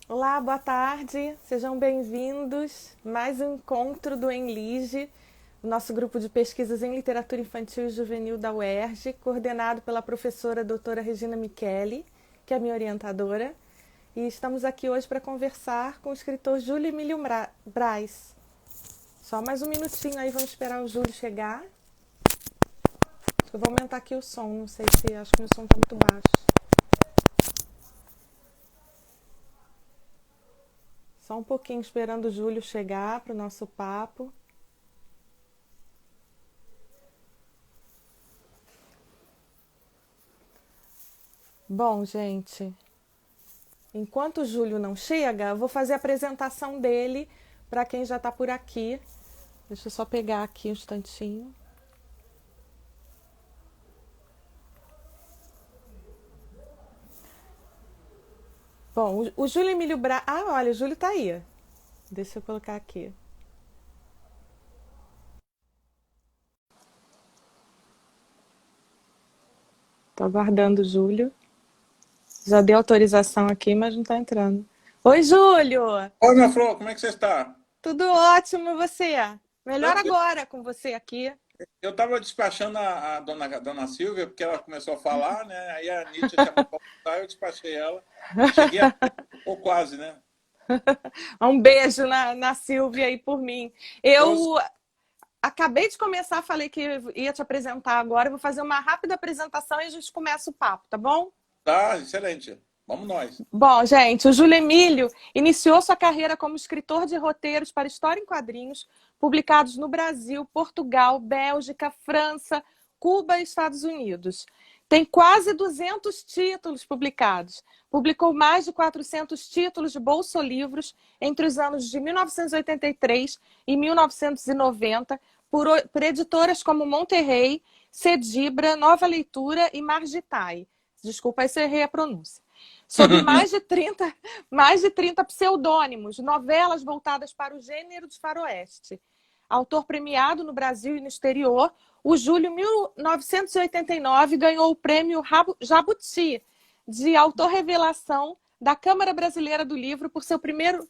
Olá, boa tarde, sejam bem-vindos. Mais um encontro do Enlige, o nosso grupo de pesquisas em literatura infantil e juvenil da UERJ, coordenado pela professora doutora Regina Micheli, que é minha orientadora. E estamos aqui hoje para conversar com o escritor Júlio Emílio Braz. Só mais um minutinho aí, vamos esperar o Júlio chegar. Acho que eu vou aumentar aqui o som, não sei se acho que o som está muito baixo. Só um pouquinho esperando o Júlio chegar para o nosso papo. Bom, gente, enquanto o Júlio não chega, eu vou fazer a apresentação dele para quem já está por aqui. Deixa eu só pegar aqui um instantinho. Bom, o Júlio Emílio Braz... Ah, olha, o Júlio está aí. Deixa eu colocar aqui. Estou aguardando o Júlio. Já deu autorização aqui, mas não está entrando. Oi, Júlio! Oi, minha flor, como é que você está? Tudo ótimo, e você? Melhor Tranquilo. agora com você aqui. Eu estava despachando a dona Silvia, porque ela começou a falar, né? Aí a Nietzsche chamou para almoçar, eu despachei ela. Cheguei a... ou quase, né? Um beijo na Silvia aí por mim. Pois, Eu acabei de começar, falei que ia te apresentar agora. Eu vou fazer uma rápida apresentação e a gente começa o papo, tá bom? tá, excelente. Vamos nós. Bom, gente, o Júlio Emílio iniciou sua carreira como escritor de roteiros para história em quadrinhos, publicados no Brasil, Portugal, Bélgica, França, Cuba e Estados Unidos. Tem quase 200 títulos publicados. Publicou mais de 400 títulos de bolsolivros entre os anos de 1983 e 1990 por editoras como Monterrey, Cedibra, Nova Leitura e Margitai. Desculpa, aí se eu errei a pronúncia. Sob mais de 30 pseudônimos, novelas voltadas para o gênero de faroeste. Autor premiado no Brasil e no exterior, o Júlio, em 1989, ganhou o prêmio Jabuti, de autor revelação da Câmara Brasileira do Livro, por seu primeiro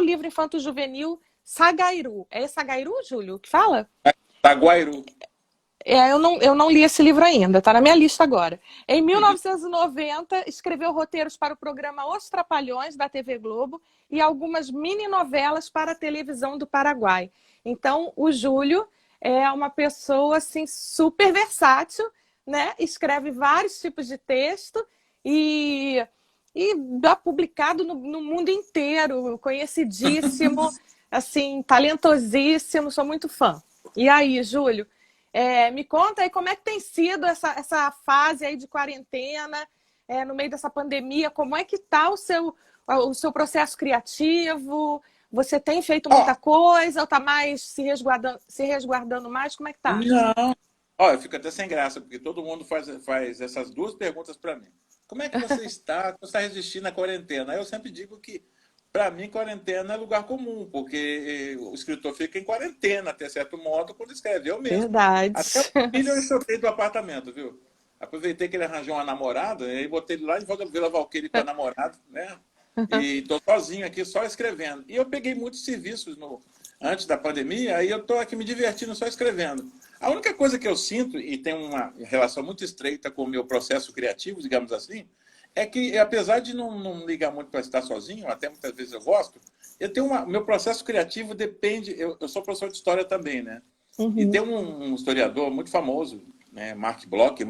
livro infanto-juvenil, Sagairu. É Sagairu, Júlio, que fala? Taguairu. Eu não li esse livro ainda, está na minha lista agora. Em 1990, escreveu roteiros para o programa Os Trapalhões, da TV Globo, e algumas mini-novelas para a televisão do Paraguai. Então, o Júlio é uma pessoa assim, super versátil, né? Escreve vários tipos de texto e dá publicado no mundo inteiro, conhecidíssimo, assim, talentosíssimo, sou muito fã. E aí, Júlio? Me conta aí como é que tem sido essa fase aí de quarentena, no meio dessa pandemia, como é que está o seu processo criativo? Você tem feito Ó, muita coisa ou está mais se resguardando mais? Como é que tá? não. Ó, eu fico até sem graça, porque todo mundo faz essas duas perguntas para mim. Como é que você está? Como você está resistindo à quarentena? Aí eu sempre digo que, para mim, quarentena é lugar comum, porque o escritor fica em quarentena, até certo modo, quando escreve. Eu mesmo. Verdade. Até o filho eu enxotei do apartamento, viu? Aproveitei que ele arranjou uma namorada, e aí botei ele lá em volta da Vila Valqueire com a namorada, né? E estou sozinho aqui, só escrevendo. E eu peguei muitos serviços antes da pandemia, aí eu estou aqui me divertindo só escrevendo. A única coisa que eu sinto, e tem uma relação muito estreita com o meu processo criativo, digamos assim, é que, apesar de não ligar muito para estar sozinho, até muitas vezes eu gosto, meu processo criativo depende. Eu sou professor de história também, né? E Uhum. tem um historiador muito famoso, né, Mark Bloch, que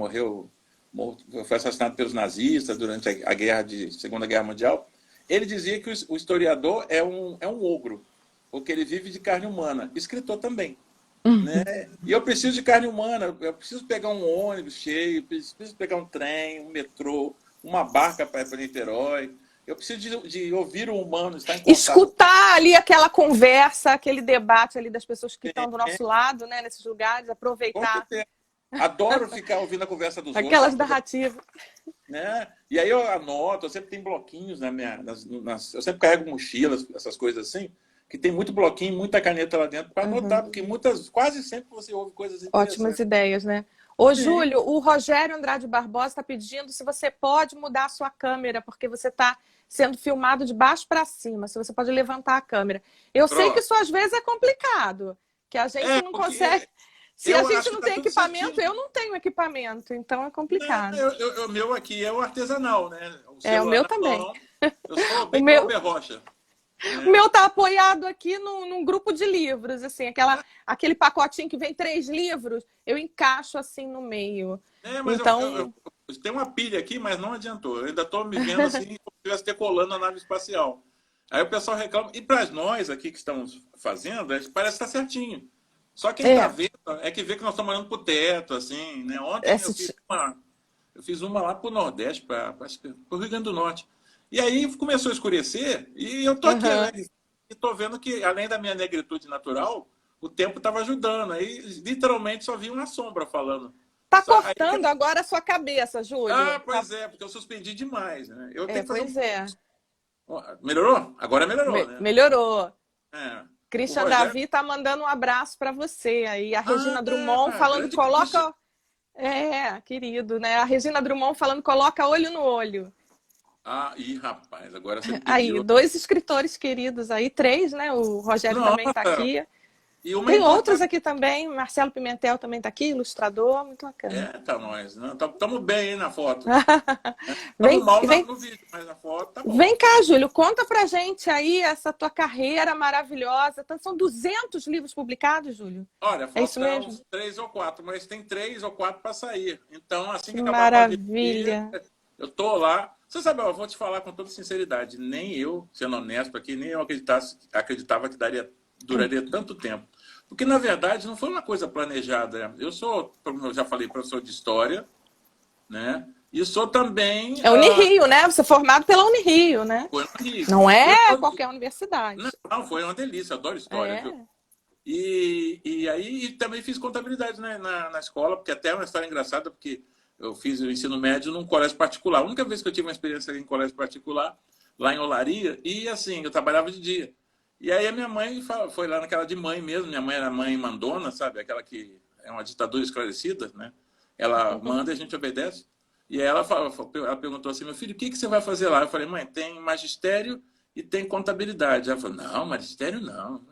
foi assassinado pelos nazistas durante a Segunda Guerra Mundial. Ele dizia que o historiador é um ogro, porque ele vive de carne humana. Escritor também. Né? E eu preciso de carne humana, eu preciso pegar um ônibus cheio, preciso pegar um trem, um metrô, uma barca para ir para Niterói. Eu preciso de ouvir o humano, estar em contato Escutar ali aquela conversa, aquele debate ali das pessoas que estão do nosso lado, né, nesses lugares, com aproveitar certeza. Adoro ficar ouvindo a conversa dos outros, é aquelas uma coisa, narrativas. né? E aí eu anoto, eu sempre tenho bloquinhos eu sempre carrego mochilas, essas coisas assim, que tem muito bloquinho, muita caneta lá dentro para anotar, Uhum. porque quase sempre você ouve coisas Ótimas interessantes. ideias, né? Ô, Sim. Júlio, o Rogério Andrade Barbosa está pedindo se você pode mudar a sua câmera, porque você está sendo filmado de baixo para cima, se você pode levantar a câmera. Eu sei que Pronto. isso às vezes é complicado, que a gente não consegue. Porque Se a eu gente acho que não tá tem tudo equipamento, certinho. eu não tenho equipamento, então é Não, complicado. o meu aqui é o artesanal, né? O É, o celular meu na também. mão. Eu sou O bem meu, Glauber Rocha, o né? meu tá apoiado aqui num grupo de livros, assim, aquele pacotinho que vem 3 livros, eu encaixo assim no meio. Mas Então, eu tenho uma pilha aqui, mas não adiantou. Eu ainda estou me vendo assim, como se estivesse decolando a nave espacial. Aí o pessoal reclama. E para nós aqui que estamos fazendo, parece que está certinho. Só quem está é, vendo é que vê que nós estamos olhando para o teto, assim, né? Ontem esse, eu fiz uma lá para o Nordeste, para o Rio Grande do Norte. E aí começou a escurecer e eu tô aqui uhum. alegre. E tô vendo que, além da minha negritude natural, o tempo estava ajudando. Aí, literalmente, só vi uma sombra falando. Tá Aí, cortando agora a sua cabeça, Júlio. Tá, pois é, porque eu suspendi demais, né? Eu tenho que fazer um. pois é. Melhorou? Agora melhorou, né? Melhorou. É. O Christian Rogério. Davi tá mandando um abraço para você aí. A Regina Drummond falando, Grande Christian. coloca. É, querido, né? A Regina Drummond falando, coloca olho no olho. Rapaz, agora você me Aí, pediu. 2 escritores queridos aí, 3, né? O Rogério também tá Nossa, aqui. e uma Tem outros importante. aqui também. Marcelo Pimentel também tá aqui, ilustrador, muito bacana. Tá nós. Estamos bem aí na foto. Estamos Vem, mal vem, no vídeo, mas na foto tá bom. vem cá, Júlio, conta pra gente aí essa tua carreira maravilhosa. Então, são 200 livros publicados, Júlio? Olha, É isso faltam mesmo? uns 3 ou 4, mas tem 3 ou 4 para sair. Então, assim Que que acabar a pandemia, maravilha. eu tô lá. Você sabe, eu vou te falar com toda sinceridade, nem eu, sendo honesto aqui, nem eu acreditava que duraria tanto tempo. Porque, na verdade, não foi uma coisa planejada. Eu sou, como eu já falei, professor de história, né? E sou também. É Unirio, né? Você é formado pela Unirio, né? Foi no Rio. Não E é qualquer universidade. não, foi uma delícia, adoro história, viu? É. E aí também fiz contabilidade, né, na escola, porque até é uma história engraçada, porque eu fiz o ensino médio num colégio particular. A única vez que eu tive uma experiência em colégio particular, lá em Olaria, e assim, eu trabalhava de dia. E aí a minha mãe foi lá naquela de mãe mesmo, minha mãe era mãe mandona, sabe? Aquela que é uma ditadura esclarecida, né? Ela manda e a gente obedece. E aí ela perguntou assim, meu filho, o que você vai fazer lá? Eu falei, mãe, tem magistério e tem contabilidade. Ela falou, não, magistério não,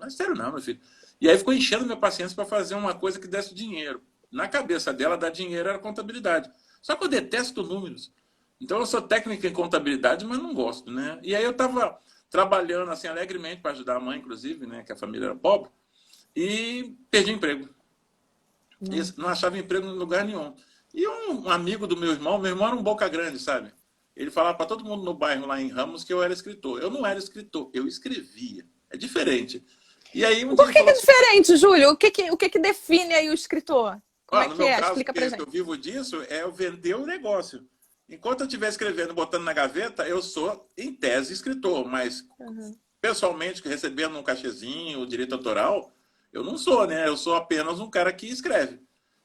meu filho. E aí ficou enchendo minha paciência para fazer uma coisa que desse dinheiro. Na cabeça dela, dar dinheiro era contabilidade. Só que eu detesto números. Então eu sou técnico em contabilidade, mas não gosto, né? E aí eu estava trabalhando assim alegremente para ajudar a mãe, inclusive, né, que a família era pobre, e perdi emprego. Não achava emprego em lugar nenhum. E um amigo do meu irmão era um boca grande, sabe? Ele falava para todo mundo no bairro lá em Ramos que eu era escritor. Eu não era escritor, eu escrevia. É diferente. E aí um dia Por ele que falou é assim, diferente, Júlio? O que define aí o escritor? Como é no que meu é? caso, Explica pra que eu gente. vivo disso, é eu vender o negócio. Enquanto eu estiver escrevendo, botando na gaveta, eu sou, em tese, escritor, mas pessoalmente, recebendo um cachezinho, o direito autoral, eu não sou, né? Eu sou apenas um cara que escreve.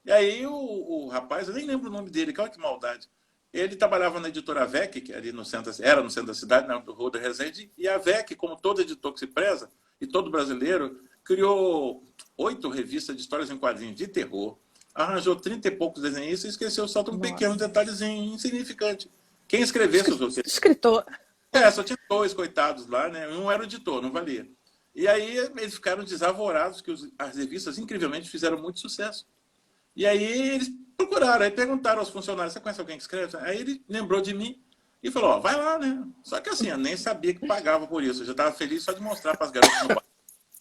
E aí o rapaz, eu nem lembro o nome dele, olha que maldade. Ele trabalhava na editora VEC, que ali no centro, era no centro da cidade, na Rua da Resende, e a VEC, como todo editor que se preza, e todo brasileiro, criou 8 revistas de histórias em quadrinhos de terror, arranjou 30 e poucos desenhistas e esqueceu só de um pequeno Nossa. detalhezinho insignificante. Quem escrevesse os roteiros. Escritor. Só tinha 2 coitados lá, né? Um era o editor, não valia. E aí eles ficaram desavorados que as revistas, incrivelmente, fizeram muito sucesso. E aí eles procuraram, aí perguntaram aos funcionários, você conhece alguém que escreve? Aí ele lembrou de mim e falou, vai lá, né? Só que assim, eu nem sabia que pagava por isso. Eu já estava feliz só de mostrar para as garotas no bar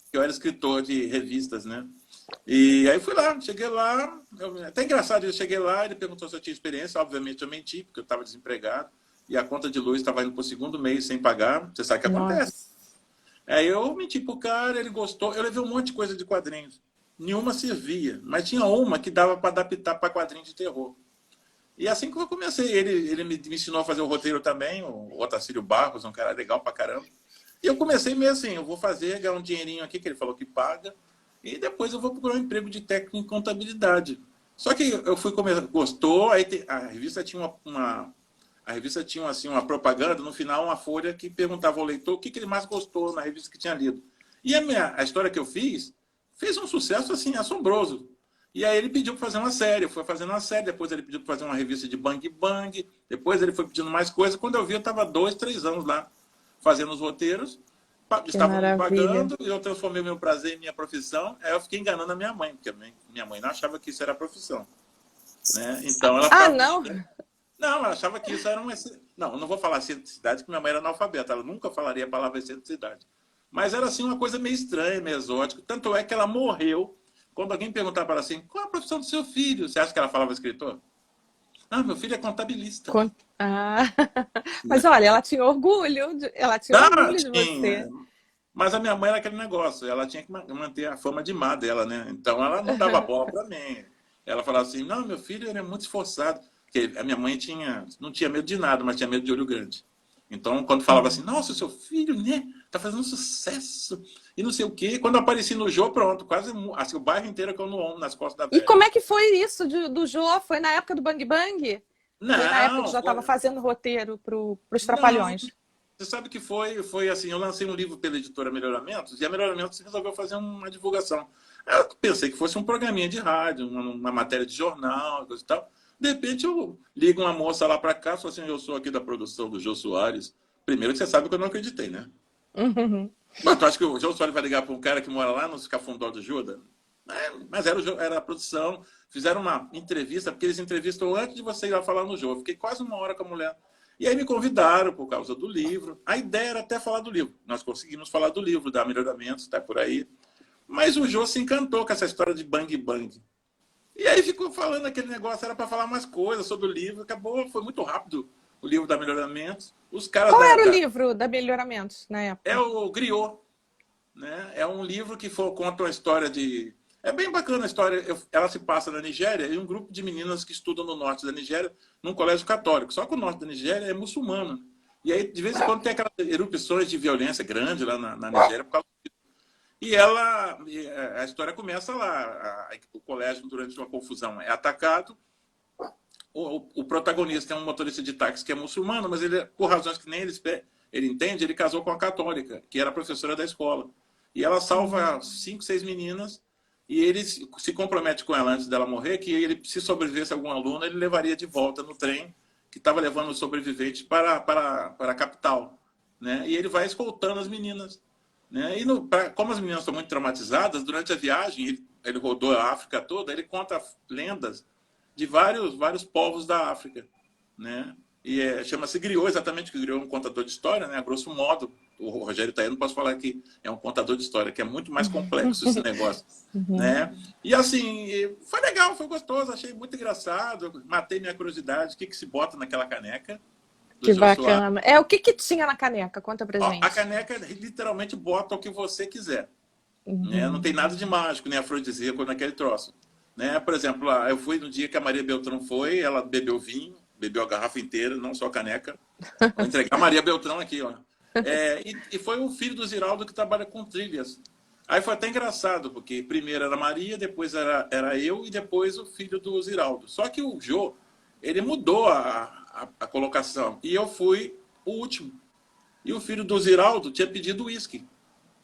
que eu era escritor de revistas, né? E aí fui lá, cheguei lá, até engraçado, eu cheguei lá, ele perguntou se eu tinha experiência, obviamente eu menti, porque eu estava desempregado, e a conta de luz estava indo para o 2º mês sem pagar, você sabe o que acontece. Nossa. Aí eu menti pro cara, ele gostou, eu levei um monte de coisa de quadrinhos, nenhuma servia, mas tinha uma que dava para adaptar para quadrinho de terror. E assim que eu comecei, ele me ensinou a fazer o roteiro também, o Otacílio Barros, um cara legal pra caramba. E eu comecei meio assim, eu vou fazer, ganhar um dinheirinho aqui, que ele falou que paga, e depois eu vou procurar um emprego de técnico em contabilidade. Só que eu fui começar, gostou, aí a revista tinha a revista tinha assim, uma propaganda, no final uma folha que perguntava ao leitor o que ele mais gostou na revista que tinha lido. E a história que eu fiz fez um sucesso assim assombroso. E aí ele pediu para fazer uma série, eu fui fazendo uma série, depois ele pediu para fazer uma revista de Bang Bang, depois ele foi pedindo mais coisas. Quando eu vi, eu estava 2, 3 anos lá fazendo os roteiros, Que estavam me maravilha. pagando, e eu transformei meu prazer em minha profissão. Aí eu fiquei enganando a minha mãe, porque minha mãe não achava que isso era profissão. Né? Então ela Ah, ficava não? pedindo. Não, ela achava que isso era um. Não, eu não vou falar excentricidade, porque minha mãe era analfabeta, ela nunca falaria a palavra excentricidade. Mas era assim uma coisa meio estranha, meio exótica. Tanto é que ela morreu. Quando alguém perguntava para ela assim, qual a profissão do seu filho? Você acha que ela falava escritor? Ah, meu filho é contabilista. Ah. Mas olha, ela tinha Ah, orgulho de tinha. você. Mas a minha mãe era aquele negócio, ela tinha que manter a fama de má dela, né? Então ela não dava bola para mim. Ela falava assim, não, meu filho ele é muito esforçado. Porque a minha mãe não tinha medo de nada, mas tinha medo de olho grande. Então, quando falava assim, nossa, seu filho, né, tá fazendo sucesso, e não sei o quê. Quando eu apareci no Jô, pronto, quase assim, o bairro inteiro caiu no ombro, nas costas da E velha. como é que foi isso do Jô? Foi na época do Bang Bang? Foi na época que Não, já estava fazendo roteiro para os não. Trapalhões? Você sabe que foi assim, eu lancei um livro pela editora Melhoramentos, e a Melhoramentos resolveu fazer uma divulgação. Eu pensei que fosse um programinha de rádio, uma matéria de jornal, coisa e tal. De repente eu ligo uma moça lá para cá, falo assim, eu sou aqui da produção do Jô Soares. Primeiro que você sabe que eu não acreditei, né? Uhum. Mas tu acha que o Jô Soares vai ligar para um cara que mora lá no Cafundó do Juda? Mas era a produção. Fizeram uma entrevista, porque eles entrevistam antes de você ir lá falar no Jô. Fiquei quase uma hora com a mulher. E aí me convidaram por causa do livro. A ideia era até falar do livro. Nós conseguimos falar do livro, da Melhoramentos, está por aí. Mas o Jô se encantou com essa história de Bang Bang. E aí ficou falando aquele negócio, era para falar mais coisas sobre o livro. Acabou, foi muito rápido o livro da Melhoramentos. Os caras Qual era o livro da Melhoramentos na É época? o Griot, né? É um livro que conta uma história de... É bem bacana a história. Ela se passa na Nigéria e um grupo de meninas que estudam no norte da Nigéria num colégio católico. Só que o norte da Nigéria é muçulmano. E aí, de vez em quando, tem aquelas erupções de violência grande lá na Nigéria por causa disso. A história começa lá. O colégio, durante uma confusão, é atacado. O protagonista é um motorista de táxi que é muçulmano, mas ele, por razões que nem ele entende, ele casou com a católica, que era professora da escola. E ela salva 5, 6 meninas e ele se compromete com ela antes dela morrer, que ele, se sobrevivesse algum aluno, ele levaria de volta no trem que estava levando os sobreviventes para a capital. Né? E ele vai escoltando as meninas. Né? E como as meninas estão muito traumatizadas, durante a viagem, ele rodou a África toda, ele conta lendas de vários povos da África. Né? E chama-se Griot, exatamente, que o Griot é um contador de história, né? A grosso modo. O Rogério está aí, não posso falar que é um contador de história, que é muito mais complexo esse negócio. Né? E assim, foi legal, foi gostoso, achei muito engraçado, matei minha curiosidade, o que se bota naquela caneca do Que Jô Soares. bacana. O que tinha na caneca? Conta pra A gente. caneca literalmente bota o que você quiser. Né? Não tem nada de mágico, nem afrodisíaco naquele troço. Né? Por exemplo, eu fui no dia que a Maria Beltrão foi, ela bebeu vinho, bebeu a garrafa inteira, não só a caneca. Vou entregar a Maria Beltrão aqui, ó. E foi o filho do Ziraldo que trabalha com trilhas. Aí foi até engraçado, porque primeiro era a Maria, depois era eu e depois o filho do Ziraldo. Só que o Jô, ele mudou a colocação. E eu fui o último. E o filho do Ziraldo tinha pedido uísque.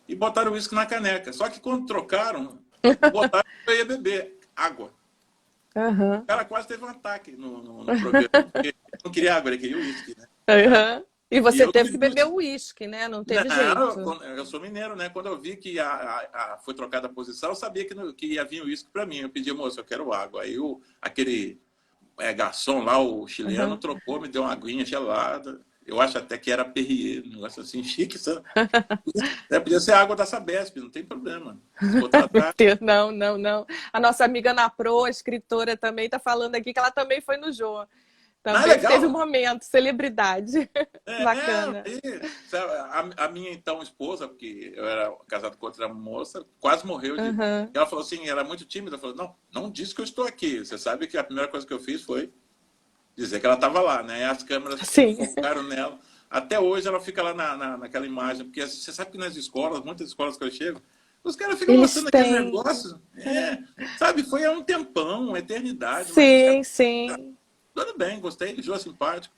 E botaram o uísque na caneca. Só que quando trocaram, botaram que eu ia beber água. Uhum. O cara quase teve um ataque no programa. Porque ele não queria água, ele queria uísque. Né? Uhum. E você eu teve que beber o uísque, né? Não teve jeito. Eu sou mineiro, né? Quando eu vi que foi trocada a posição, eu sabia que ia vir o uísque para mim. Eu pedi, moço, eu quero água. Aí aquele garçom lá, o chileno, trocou, me deu uma aguinha gelada. Eu acho até que era Perrier, um negócio assim chique, sabe? Podia ser água da Sabesp, não tem problema. Não, não, não. A nossa amiga Ana Pro, a escritora, também está falando aqui que ela também foi no Jô. Também teve um momento, celebridade. Bacana. A minha então esposa, porque eu era casado com outra moça, quase morreu. Ela falou assim, era muito tímida, falou, não disse que eu estou aqui. Você sabe que a primeira coisa que eu fiz foi dizer que ela estava lá, né? As câmeras focaram nela. Até hoje ela fica lá naquela imagem, porque você sabe que nas escolas, muitas escolas que eu chego, os caras ficam mostrando aquele negócio. Sabe, foi há um tempão, uma eternidade. Sim, sim. Tudo bem, gostei, Jô simpático,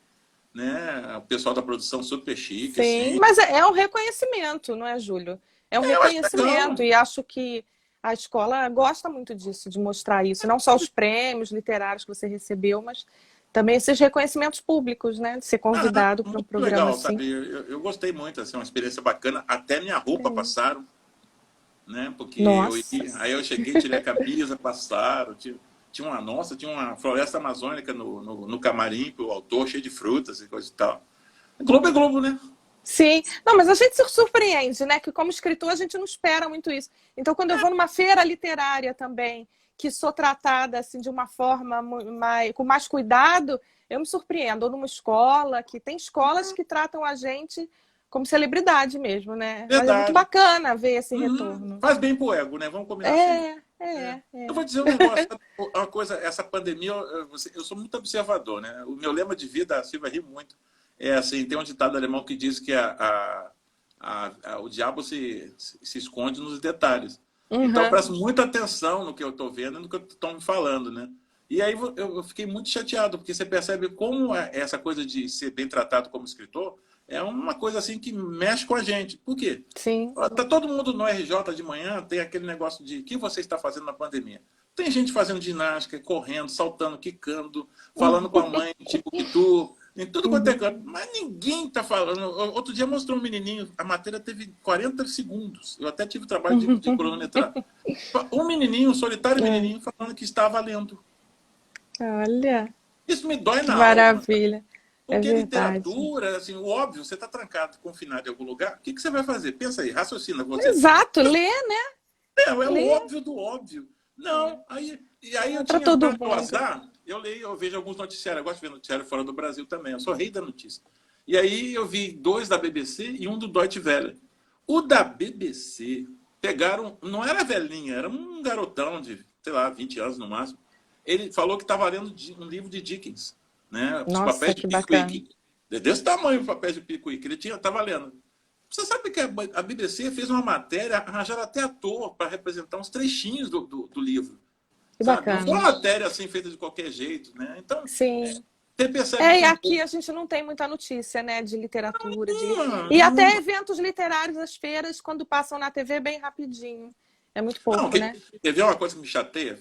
né? O pessoal da produção super chique. Sim, assim. mas é um reconhecimento, não é, Júlio? É um reconhecimento. E acho que A escola gosta muito disso, de mostrar isso. Não só os prêmios literários que você recebeu, mas também esses reconhecimentos públicos, né? De ser convidado para um Muito programa legal, assim. sabe? Eu gostei muito, assim, uma experiência bacana. Até minha roupa É. passaram, né? Porque Nossa. aí eu cheguei, tirei a camisa, passaram. Tinha uma floresta amazônica no camarim, pro autor, cheio de frutas e coisa e tal. Globo é Globo, né? Sim, não, mas a gente se surpreende, né? Que como escritor a gente não espera muito isso. Então, quando eu vou numa feira literária também, que sou tratada assim de uma forma com mais cuidado, eu me surpreendo. Ou numa escola, que tem escolas que tratam a gente como celebridade mesmo, né? Mas é muito Verdade. bacana ver esse Uhum. retorno. Faz bem pro ego, né? Vamos combinar assim. É, É. é, Eu é. vou dizer um negócio, sabe? Uma coisa, essa pandemia, eu sou muito observador, né? O meu lema de vida, a Silvia ri muito, é assim, tem um ditado alemão que diz que o diabo se esconde nos detalhes. Então eu Uhum. presto muita atenção no que eu estou vendo e no que estão me falando, né? E aí eu fiquei muito chateado, porque você percebe como essa coisa de ser bem tratado como escritor é uma coisa assim que mexe com a gente. Por quê? Sim. Tá todo mundo no RJ de manhã, tem aquele negócio de o que você está fazendo na pandemia. Tem gente fazendo ginástica, correndo, saltando, quicando, falando com a mãe, tipo que tu, em tudo quanto é Uhum. canto. Mas ninguém está falando. Outro dia mostrou um menininho, a matéria teve 40 segundos. Eu até tive o trabalho de cronometrar. Um menininho, um solitário É. menininho, falando que estava lendo. Olha, Isso me dói que na alma. maravilha. É Porque verdade. literatura, assim, o óbvio, você está trancado, confinado em algum lugar, o que você vai fazer? Pensa aí, raciocina você. Exato, lê, né? É o Lê. óbvio do óbvio. É. Não, e aí eu Para tinha, todo para meu mundo. azar, eu leio, eu vejo alguns noticiários, eu gosto de ver noticiário fora do Brasil também, eu sou rei da notícia. E aí eu vi 2 da BBC e um do Deutsche Welle. O da BBC pegaram, não era velhinha, era um garotão de, sei lá, 20 anos no máximo. Ele falou que estava lendo um livro de Dickens, né? Os Nossa, papéis de que bacana. Pickwick. Desse tamanho os papéis de Pickwick, ele estava lendo. Você sabe que a BBC fez uma matéria, arranjaram até ator para representar uns trechinhos do livro, Que sabe? Não foi bacana. uma matéria assim feita de qualquer jeito, né? Então, Sim. você percebe É, que e um aqui pouco... a gente não tem muita notícia, né, de literatura, e Não, até eventos literários, as feiras, quando passam na TV, bem rapidinho. É muito não, pouco, né? quer ver uma coisa que me chateia?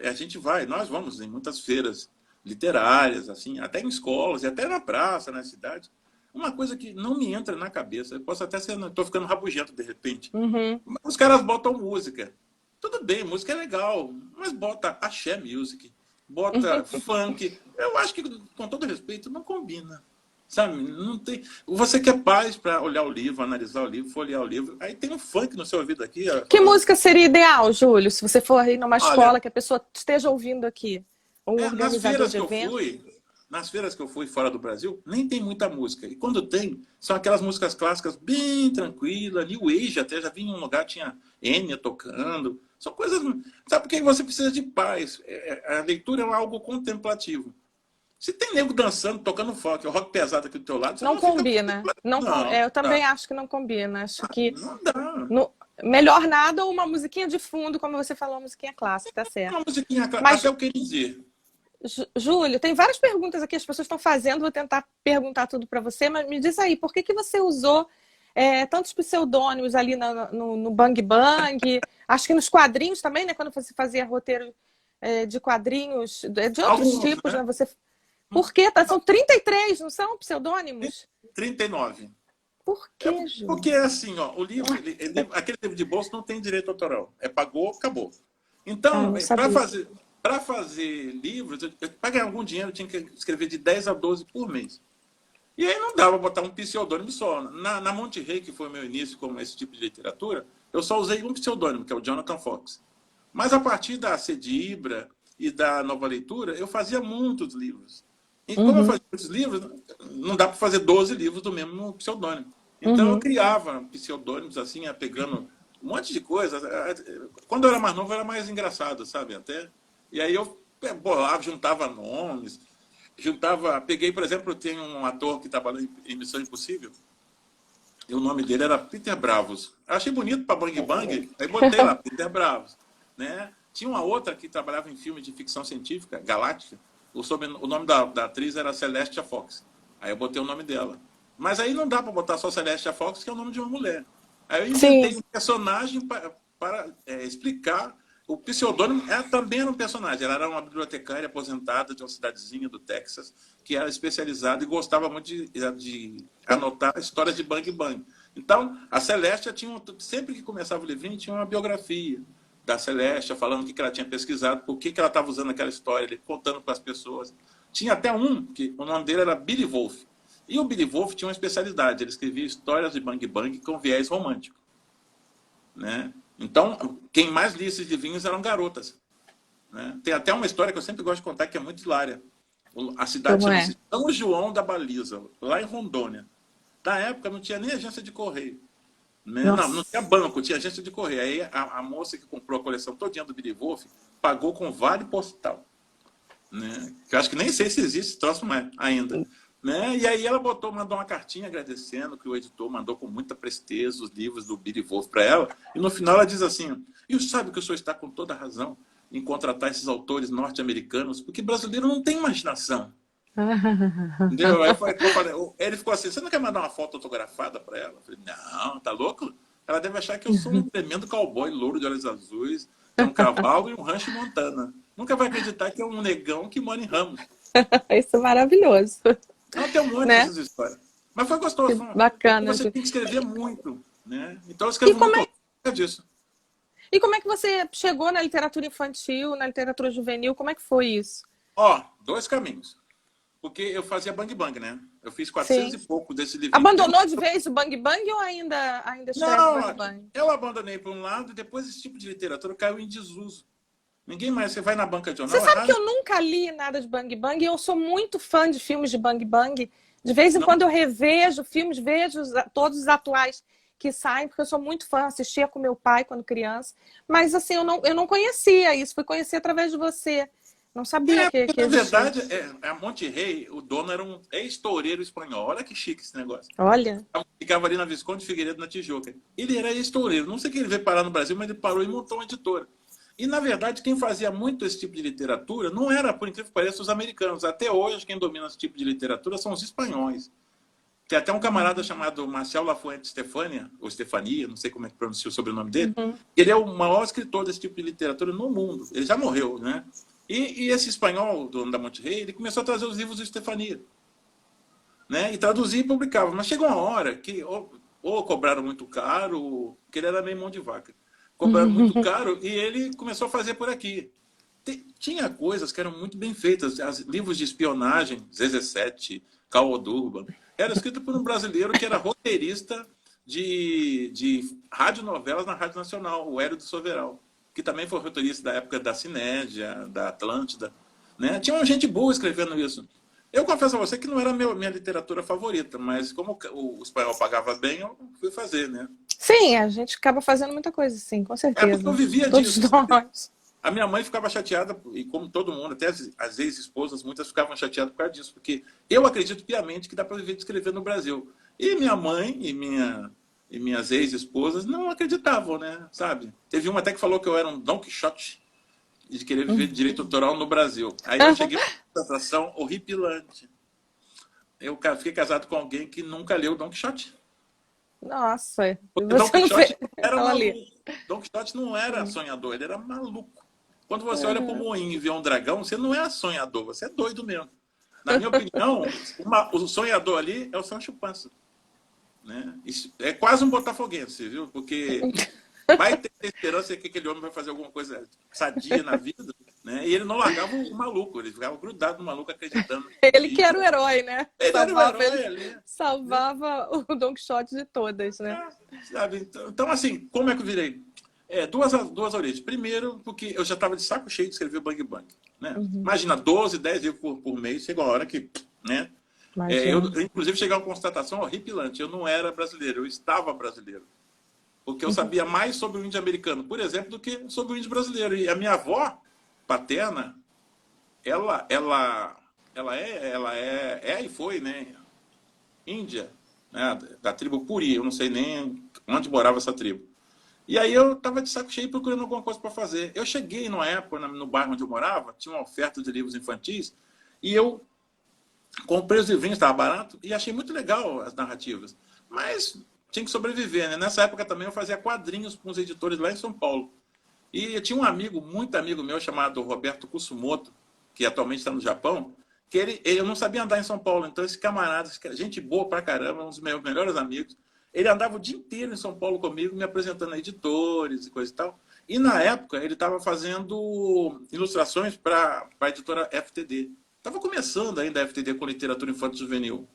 A gente vai, nós vamos em muitas feiras literárias, assim, até em escolas, e até na praça, na cidade. Uma coisa que não me entra na cabeça, eu posso até ser, estou ficando rabugento de repente. Uhum. Os caras botam música. Tudo bem, música é legal, mas bota axé music, bota funk. Eu acho que, com todo respeito, não combina. Sabe? Não tem... Você quer paz para olhar o livro, analisar o livro, folhear o livro. Aí tem um funk no seu ouvido aqui. Que música seria ideal, Júlio, se você for aí numa Olha, escola que a pessoa esteja ouvindo aqui? Ou um nas organizador feiras de que eu evento? fui, fora do Brasil, nem tem muita música. E quando tem, são aquelas músicas clássicas bem tranquilas, New Age, até já vi em um lugar, tinha Enya tocando. São coisas... Sabe por que você precisa de paz? A leitura é algo contemplativo. Se tem nego dançando, tocando funk, o rock pesado aqui do teu lado, você Não não fica combina. contemplativo. Não, Não, eu também acho que não combina. Acho que não dá. melhor nada ou uma musiquinha de fundo, como você falou, uma musiquinha clássica, tá certo. Uma musiquinha, Mas, até eu queria dizer. Júlio, tem várias perguntas aqui, as pessoas estão fazendo, vou tentar perguntar tudo para você, mas me diz aí, por que você usou tantos pseudônimos ali no Bang Bang? Acho que nos quadrinhos também, né? Quando você fazia roteiro de quadrinhos, de outros Alguns, tipos, né? né? Por quê? São 33, não são pseudônimos? 39. Por quê, Porque Júlio? é assim, ó, o livro, aquele livro de bolso não tem direito autoral. Pagou, acabou. Ah, Então, não sabia. para fazer livros, para ganhar algum dinheiro, eu tinha que escrever de 10 a 12 por mês. E aí não dava botar um pseudônimo só. Na Monte Rei, que foi o meu início com esse tipo de literatura, eu só usei um pseudônimo, que é o Jonathan Fox. Mas a partir da Cedibra e da Nova Leitura, eu fazia muitos livros. E como eu Uhum, fazia muitos livros, não dá para fazer 12 livros do mesmo pseudônimo. Então eu uhum. criava pseudônimos assim, pegando um monte de coisa. Quando eu era mais novo, era mais engraçado, sabe? Até. E aí eu bolava, juntava nomes, peguei, por exemplo, tem um ator que trabalhou em Missão Impossível, e o nome dele era Peter Bravos. Eu achei bonito para Bang Bang, aí botei lá, Peter Bravos. Né? Tinha uma outra que trabalhava em filme de ficção científica, Galáctica, o nome da atriz era Celestia Fox. Aí eu botei o nome dela. Mas aí não dá para botar só Celestia Fox, que é o nome de uma mulher. Aí eu inventei Sim. um personagem para explicar. O pseudônimo também era um personagem. Ela era uma bibliotecária aposentada de uma cidadezinha do Texas, que era especializada e gostava muito de anotar histórias de Bang Bang. Então, a Celeste sempre que começava o livrinho, tinha uma biografia da Celeste, falando o que ela tinha pesquisado, por que ela estava usando aquela história, contando para as pessoas. Tinha até que o nome dele era Billy Wolfe. E o Billy Wolfe tinha uma especialidade, ele escrevia histórias de Bang Bang com viés romântico. Né? Então, quem mais lia esses livrinhos eram garotas. Né? Tem até uma história que eu sempre gosto de contar, que é muito hilária. A cidade chama-se São João da Baliza, lá em Rondônia. Na época não tinha nem agência de correio. Né? Não tinha banco, tinha agência de correio. Aí a moça que comprou a coleção todinha do Billy Wolfe pagou com vale postal. Né? Que eu acho que nem sei se existe esse troço mais ainda. Né? E aí ela mandou uma cartinha agradecendo que o editor mandou com muita presteza os livros do Billy Wolfe para ela. E no final ela diz assim, e sabe que o senhor está com toda a razão em contratar esses autores norte-americanos, porque brasileiro não tem imaginação. Entendeu? Aí ele ficou assim, você não quer mandar uma foto autografada para ela? Eu falei, não, tá louco? Ela deve achar que eu sou um tremendo cowboy louro de olhos azuis, um cavalo e um rancho Montana. Nunca vai acreditar que é um negão que mora em Ramos. Isso é maravilhoso. Não, tem um monte dessas histórias. Mas foi gostoso. Bacana. Você tem que escrever muito. Né? Então eu escrevo muito disso. E como é que você chegou na literatura infantil, na literatura juvenil? Como é que foi isso? Dois caminhos. Porque eu fazia Bang Bang, né? Eu fiz 400 e pouco desse livro. Abandonou de vez o Bang Bang ou ainda escreve Bang Bang? Eu abandonei por um lado e depois esse tipo de literatura caiu em desuso. Ninguém mais, você vai na banca de jornal... Você sabe que eu nunca li nada de Bang Bang e eu sou muito fã de filmes de Bang Bang. De vez em quando eu revejo filmes, vejo todos os atuais que saem, porque eu sou muito fã, assistia com meu pai quando criança. Mas assim, eu não conhecia isso, fui conhecer através de você. Não sabia que na verdade, a Monte Rei, o dono era um ex-toureiro espanhol. Olha que chique esse negócio. Olha. Ficava ali na Visconde Figueiredo, na Tijuca. Ele era ex-toureiro. Não sei que ele veio parar no Brasil, mas ele parou e montou uma editora. E, na verdade, quem fazia muito esse tipo de literatura não era, por incrível que pareça, os americanos. Até hoje, quem domina esse tipo de literatura são os espanhóis. Tem até um camarada chamado Marcial Lafuente Stefania, ou Stefania, não sei como é que pronuncia o sobrenome dele. Ele é o maior escritor desse tipo de literatura no mundo. Ele já morreu, né? E esse espanhol, dono da Monte Rei, ele começou a trazer os livros do Stefania. Né? E traduzia e publicava. Mas chegou uma hora que ou cobraram muito caro, porque ele era meio mão de vaca. Cobraram muito caro e ele começou a fazer por aqui. Tinha coisas que eram muito bem feitas. Livros de espionagem, Zezé Sete, Cal Odurban, era escrito por um brasileiro que era roteirista de radionovelas na Rádio Nacional, o Hélio de Soveral, que também foi roteirista da época da Cinédia, da Atlântida. Né? Tinha gente boa escrevendo isso. Eu confesso a você que não era minha literatura favorita, mas como o espanhol pagava bem, eu fui fazer, né? Sim, a gente acaba fazendo muita coisa, sim, com certeza. Porque eu vivia todos disso. Nós. A minha mãe ficava chateada, e como todo mundo, até as ex-esposas, muitas ficavam chateadas por causa disso, porque eu acredito piamente que dá para viver de escrever no Brasil. E minha mãe e minhas ex-esposas não acreditavam, né? Sabe? Teve uma até que falou que eu era um Don Quixote de querer viver de direito autoral no Brasil. Aí eu cheguei a uma situação horripilante. Eu fiquei casado com alguém que nunca leu Don Quixote. Nossa, Don Quixote era maluco. Don Quixote não era sonhador, ele era maluco. Quando você olha para o moinho e vê um dragão, você não é sonhador, você é doido mesmo. Na minha opinião, o sonhador ali é o Sancho Panza. Né? Isso é quase um botafoguense, viu? Porque vai ter esperança que aquele homem vai fazer alguma coisa sadia na vida, né? E ele não largava o maluco, ele ficava grudado no maluco acreditando. Ele que era o herói, né? Ele era o herói ali. Salvava o Don Quixote de todas, né? Sabe? Então, assim, como é que eu virei? Duas origens. Primeiro, porque eu já estava de saco cheio de escrever Bang Bang. Né? Imagina, 12, 10 livros por mês, chega uma hora que... Né? Eu, inclusive, cheguei a uma constatação horripilante. Eu não era brasileiro, eu estava brasileiro. Porque eu sabia mais sobre o índio americano, por exemplo, do que sobre o índio brasileiro. E a minha avó paterna, ela é e foi, né? Índia, né? Da tribo Puri. Eu não sei nem onde morava essa tribo. E aí eu estava de saco cheio procurando alguma coisa para fazer. Eu cheguei numa época, no bairro onde eu morava, tinha uma oferta de livros infantis, e eu comprei os livrinhos, estava barato, e achei muito legal as narrativas. Mas tinha que sobreviver, né? Nessa época também eu fazia quadrinhos com os editores lá em São Paulo. E eu tinha um amigo, muito amigo meu, chamado Roberto Kusumoto, que atualmente está no Japão, que eu não sabia andar em São Paulo. Então esse camarada, gente boa pra caramba, um dos meus melhores amigos, ele andava o dia inteiro em São Paulo comigo, me apresentando a editores e coisa e tal. E na época ele estava fazendo ilustrações para a editora FTD. Estava começando ainda a FTD com literatura infantil juvenil.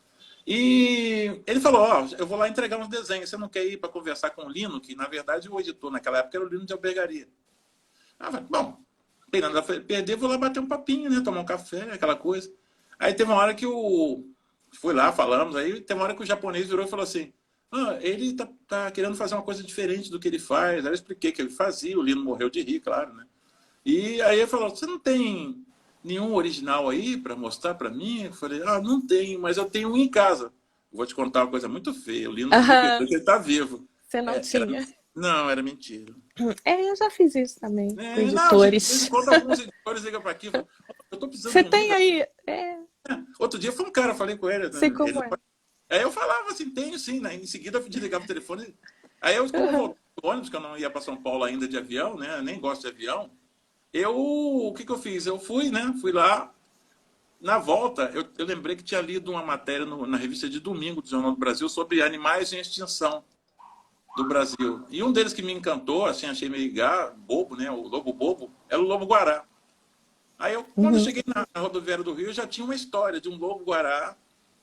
E ele falou, ó, eu vou lá entregar uns desenhos, você não quer ir para conversar com o Lino, que na verdade o editor naquela época era o Lino de Albergaria. Ah, bom, tem nada a perder, vou lá bater um papinho, né, tomar um café, aquela coisa. Aí teve uma hora que fui lá, falamos, aí teve uma hora que o japonês virou e falou assim, ele tá querendo fazer uma coisa diferente do que ele faz. Aí eu expliquei o que ele fazia, o Lino morreu de rir, claro, né? E aí ele falou, você não tem nenhum original aí para mostrar para mim? Eu falei, não tenho, mas eu tenho um em casa. Vou te contar uma coisa muito feia, o Lino ele está vivo. Você não tinha? Não, era mentira. Eu já fiz isso também, com editores. Quando alguns editores ligam para aqui, eu tô precisando Você tem aí? Outro dia foi um cara, falei com ele. Sei como é. Aí eu falava assim, tenho sim, né? Em seguida eu desligava o telefone. Aí eu, como voltei do ônibus, que eu não ia para São Paulo ainda de avião, né? Eu nem gosto de avião. O que eu fiz? Eu fui, né? Fui lá. Na volta, eu lembrei que tinha lido uma matéria na revista de domingo do Jornal do Brasil sobre animais em extinção do Brasil. E um deles que me encantou, assim, achei meio bobo, né? O lobo bobo, era o lobo-guará. Aí quando eu cheguei na rodoviária do Rio, já tinha uma história de um lobo-guará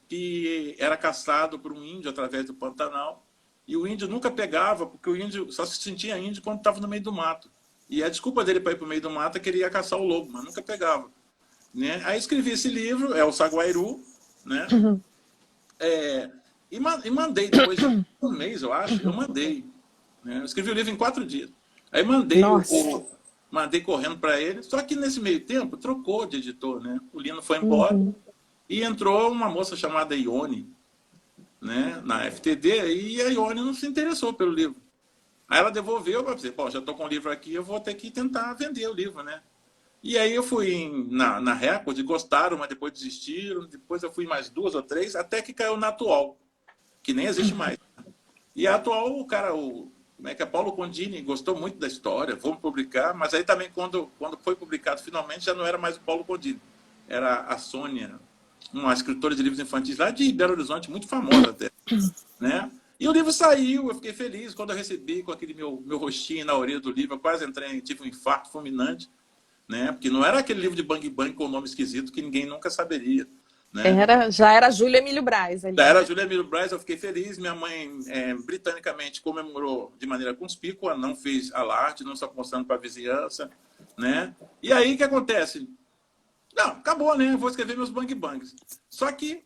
que era caçado por um índio através do Pantanal. E o índio nunca pegava, porque o índio só se sentia índio quando estava no meio do mato. E a desculpa dele para ir para o meio do mato é que ele ia caçar o lobo, mas nunca pegava. Né? Aí escrevi esse livro, é o Saguairu, né? E mandei, depois de um mês, eu acho, eu mandei. Né? Eu escrevi o livro em 4 dias. Aí mandei correndo para ele, só que nesse meio tempo trocou de editor, né? O Lino foi embora e entrou uma moça chamada Ione, né? Na FTD, e a Ione não se interessou pelo livro. Aí ela devolveu para dizer, já estou com o livro aqui, eu vou ter que tentar vender o livro, né? E aí eu fui na Record, gostaram, mas depois desistiram. Depois eu fui mais 2 ou 3, até que caiu na Atual, que nem existe mais. E a Atual, o cara, Paulo Condini, gostou muito da história, vamos publicar, mas aí também quando foi publicado finalmente, já não era mais o Paulo Condini, era a Sônia, uma escritora de livros infantis lá de Belo Horizonte, muito famosa até, né? E o livro saiu, eu fiquei feliz quando eu recebi com aquele meu rostinho na orelha do livro, eu quase tive um infarto fulminante, né? Porque não era aquele livro de Bang Bang com um nome esquisito que ninguém nunca saberia. Né? Já era Júlia Emílio Braz. Ali, já era Júlia Emílio Braz, eu fiquei feliz. Minha mãe, britanicamente, comemorou de maneira conspícua, não fez alarde, não só mostrando para a vizinhança. Né? E aí, o que acontece? Não, acabou, né? Vou escrever meus Bang Bangs. Só que,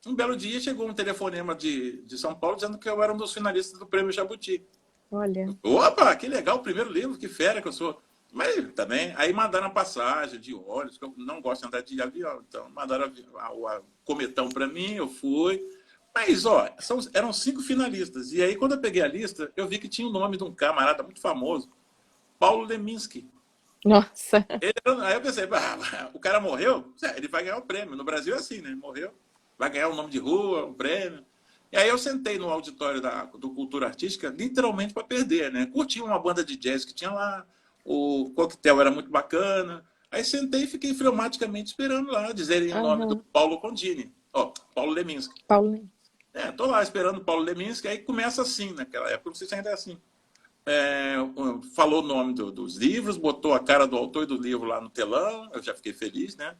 um belo dia, chegou um telefonema de São Paulo dizendo que eu era um dos finalistas do Prêmio Jabuti. Olha. Opa, que legal, o primeiro livro, que fera que eu sou. Mas também, aí mandaram a passagem de ônibus, que eu não gosto de andar de avião, então mandaram o cometão para mim, eu fui. Mas, eram 5 finalistas. E aí, quando eu peguei a lista, eu vi que tinha o nome de um camarada muito famoso, Paulo Leminski. Nossa! Aí eu pensei, o cara morreu? Ele vai ganhar o prêmio. No Brasil é assim, né? Morreu, vai ganhar um nome de rua, um prêmio. E aí eu sentei no auditório do Cultura Artística, literalmente para perder, né? Curti uma banda de jazz que tinha lá, o coquetel era muito bacana. Aí sentei e fiquei fleumaticamente esperando lá dizerem o nome do Paulo Condini. Paulo Leminski. Tô lá esperando o Paulo Leminski. Aí começa assim, naquela época, não sei se ainda é assim. Falou o nome dos livros, botou a cara do autor do livro lá no telão. Eu já fiquei feliz, né?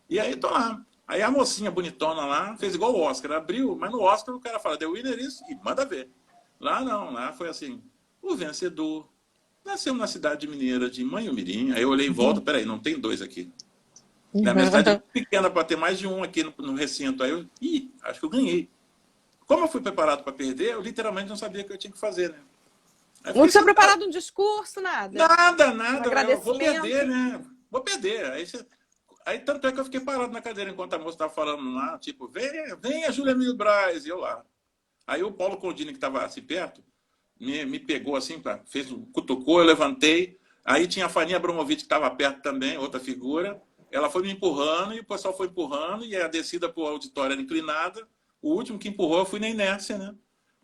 E aí tô lá. Aí a mocinha bonitona lá fez igual o Oscar. Abriu, mas no Oscar o cara fala, The Winner is... e manda ver. Lá não, lá foi assim, o vencedor nasceu na cidade mineira de Manhumirim. Aí eu olhei em volta, peraí, não tem 2 aqui. Na minha cidade é pequena para ter mais de um aqui no recinto. Aí eu, acho que eu ganhei. Como eu fui preparado para perder, eu literalmente não sabia o que eu tinha que fazer, né? Não tinha preparado um discurso, nada? Nada. Um Vou perder, né? Vou perder. Aí tanto é que eu fiquei parado na cadeira enquanto a moça estava falando lá, tipo, venha Júlia Emílio Braz, e eu lá. Aí o Paulo Condini, que estava assim perto, me pegou assim, cutucou, eu levantei. Aí tinha a Faninha Abramovic, que estava perto também, outra figura. Ela foi me empurrando e o pessoal foi empurrando, e a descida para o auditório era inclinada. O último que empurrou, eu fui na inércia, né?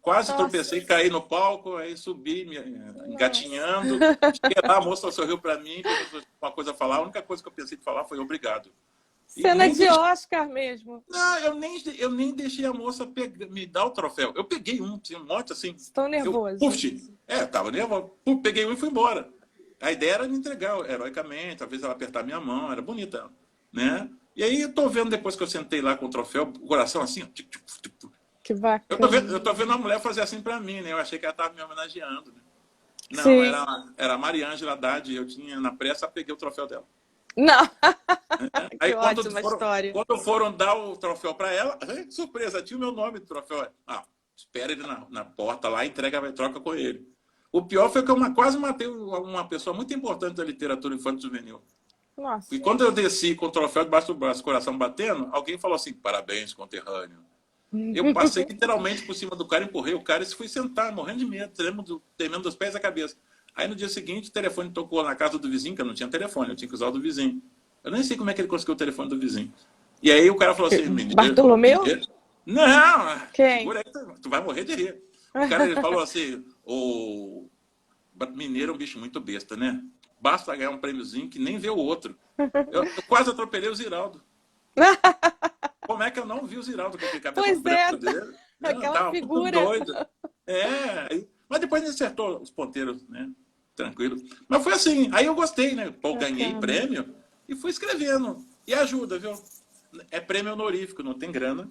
Quase Nossa, tropecei, caí no palco, aí subi, nossa. engatinhando. Cheguei lá, a moça sorriu para mim, perguntou uma coisa a falar. A única coisa que eu pensei de falar foi obrigado. E Cena nem de deixei, Oscar mesmo. não, eu nem deixei a moça me dar o troféu. Eu peguei tinha um monte assim. Estou Eu, nervoso. puf, tava nervoso. Puf, peguei um e fui embora. A ideia era me entregar heroicamente, talvez ela apertar minha mão, era bonita, né? E aí eu tô vendo depois que eu sentei lá com o troféu, o coração assim, ó, Que eu bacana. tô vendo a mulher fazer assim para mim, né? Eu achei que ela tava me homenageando, né? Não, Sim. era a Mariângela Haddad, eu tinha na pressa, peguei o troféu dela. Não, que Aí ótima história. quando foram dar o troféu para ela, surpresa, tinha o meu nome do troféu. Ah, espera ele na porta lá, entrega, vai troca com ele. O pior foi que eu quase matei uma pessoa muito importante da literatura infantil juvenil. E Nossa. quando eu desci com o troféu debaixo do braço, coração batendo, alguém falou assim, parabéns, conterrâneo. Eu passei literalmente por cima do cara, empurrei o cara e fui sentar, morrendo de medo, tremendo dos pés à cabeça. Aí no dia seguinte, o telefone tocou na casa do vizinho, que eu não tinha telefone, eu tinha que usar o do vizinho. Eu nem sei como é que ele conseguiu o telefone do vizinho. E aí o cara falou assim, mineiro, Bartolomeu? mineiro? Não, Quem? segura aí, tu vai morrer de rir. O cara ele falou assim, o mineiro é um bicho muito besta, né? Basta ganhar um prêmiozinho que nem vê o outro. Eu quase atropelei o Ziraldo. Como é que eu não vi o Ziraldo com aquele cabelo Pois branco é, dele? Não, aquela tava muito figura. doido. Mas depois ele acertou os ponteiros, né? Tranquilo. Mas foi assim. Aí eu gostei, né? Pô, ganhei Bacana. prêmio e fui escrevendo. E ajuda, viu? É prêmio honorífico, não tem grana,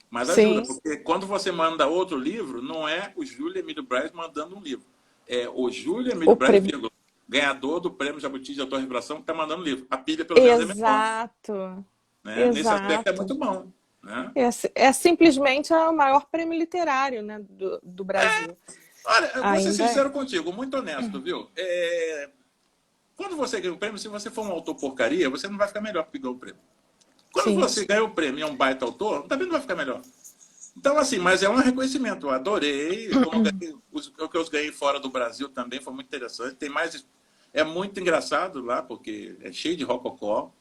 mas ajuda. Sim, Porque quando você manda outro livro, não é o Júlio Emílio Braz mandando um livro. É o Júlio Emílio o Braz, prêmio. vírgula, ganhador do prêmio Jabuti de Autor Revelação, que está mandando livro. A pilha, pelo menos, é menor. Exato, Né? Nesse aspecto é exato. muito bom. Né? É simplesmente o maior prêmio literário, né, do Brasil. Olha, eu vou ser Ainda é. sincero contigo, muito honesto, viu? Quando você ganha o prêmio, se você for um autor porcaria, você não vai ficar melhor porque ganhou o prêmio. Quando Sim. você ganha o prêmio e é um baita autor, também não vai ficar melhor. Então, assim, mas é um reconhecimento. Eu adorei. Como o que eu ganhei fora do Brasil também foi muito interessante. Tem mais. É muito engraçado lá, porque é cheio de rococó,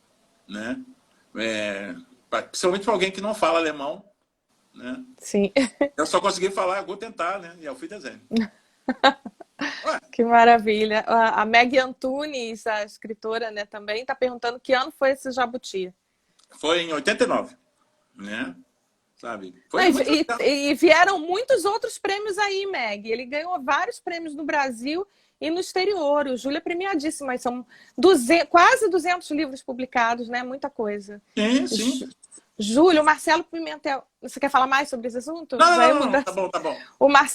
né? Principalmente para alguém que não fala alemão, né? Sim. Eu só consegui falar, vou tentar, né? E eu fui desenho. Ué, Que maravilha. A Meg Antunes, a escritora, né, também está perguntando que ano foi esse Jabuti. foi em 89, né? Sabe? Não, Foi muito legal. e vieram muitos outros prêmios aí, Meg. Ele ganhou vários prêmios no Brasil e no exterior. O Júlio é premiadíssimo, mas são quase 200 livros publicados, né? Muita coisa. Sim, sim. Júlio, Marcelo Pimentel. Você quer falar mais sobre esse assunto? Não, Já ia não, não, mudar. tá bom, tá bom.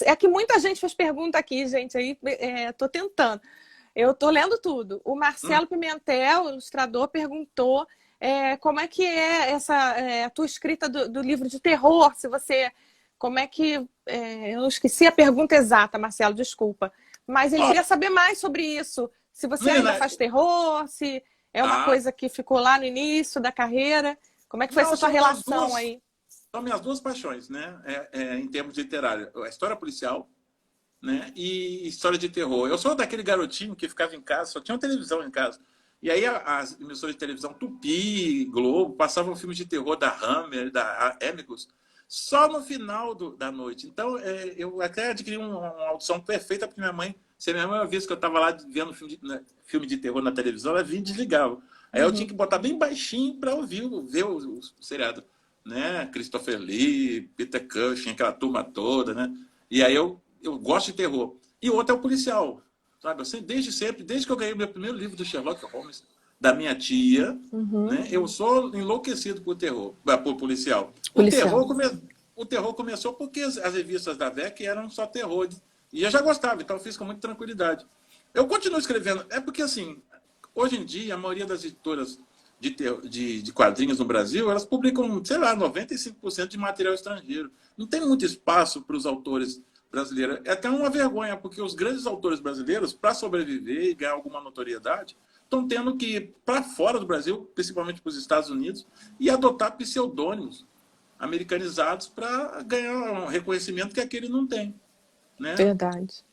É que muita gente fez pergunta aqui, gente. Aí tô tentando. Eu tô lendo tudo. O Marcelo Pimentel, ilustrador, perguntou como é que é a tua escrita do livro de terror. Se você. Como é que. Eu esqueci a pergunta exata, Marcelo, desculpa. Mas ele Ó, queria saber mais sobre isso. Se você ainda menina, faz terror, se é uma ah, coisa que ficou lá no início da carreira. Como é que foi não, essa tua relação aí? são minhas duas paixões, né? Em termos literários, a história policial, né? E história de terror. Eu sou daquele garotinho que ficava em casa, só tinha uma televisão em casa. E aí as emissoras de televisão Tupi, Globo, passavam filmes de terror da Hammer, da Amicus, só no final da noite. Então, eu até adquiri uma audição perfeita porque minha mãe, se a minha mãe visse que eu estava lá vendo filme de terror na televisão, ela vinha e desligava. Aí eu tinha que botar bem baixinho para ver o seriado. Né? Christopher Lee, Peter Cushing, aquela turma toda, né? E aí eu gosto de terror. E o outro é o policial, sabe? Assim, desde sempre, desde que eu ganhei o meu primeiro livro do Sherlock Holmes, da minha tia, né? Eu sou enlouquecido por terror, por policial. O terror começou porque as revistas da VEC eram só terror. E eu já gostava, então eu fiz com muita tranquilidade. Eu continuo escrevendo. É porque, assim, hoje em dia, a maioria das editoras de quadrinhos no Brasil, elas publicam, sei lá, 95% de material estrangeiro. Não tem muito espaço para os autores brasileiros. É até uma vergonha, porque os grandes autores brasileiros, para sobreviver e ganhar alguma notoriedade, estão tendo que ir para fora do Brasil, principalmente para os Estados Unidos, e adotar pseudônimos americanizados para ganhar um reconhecimento que aquele não tem. Né? Verdade.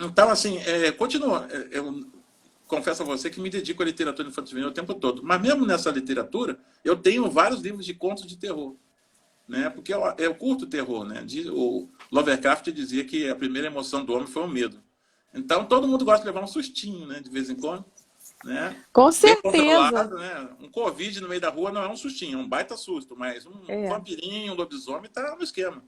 Então, assim, continua. Eu confesso a você que me dedico à literatura infantil o tempo todo. Mas mesmo nessa literatura, eu tenho vários livros de contos de terror. né? Porque eu curto terror, né? O Lovecraft dizia que a primeira emoção do homem foi o medo. Então, todo mundo gosta de levar um sustinho, né? De vez em quando, né? Com Bem certeza. controlado, né? Um Covid no meio da rua não é um sustinho, é um baita susto, mas um É. vampirinho, um lobisomem tá no esquema,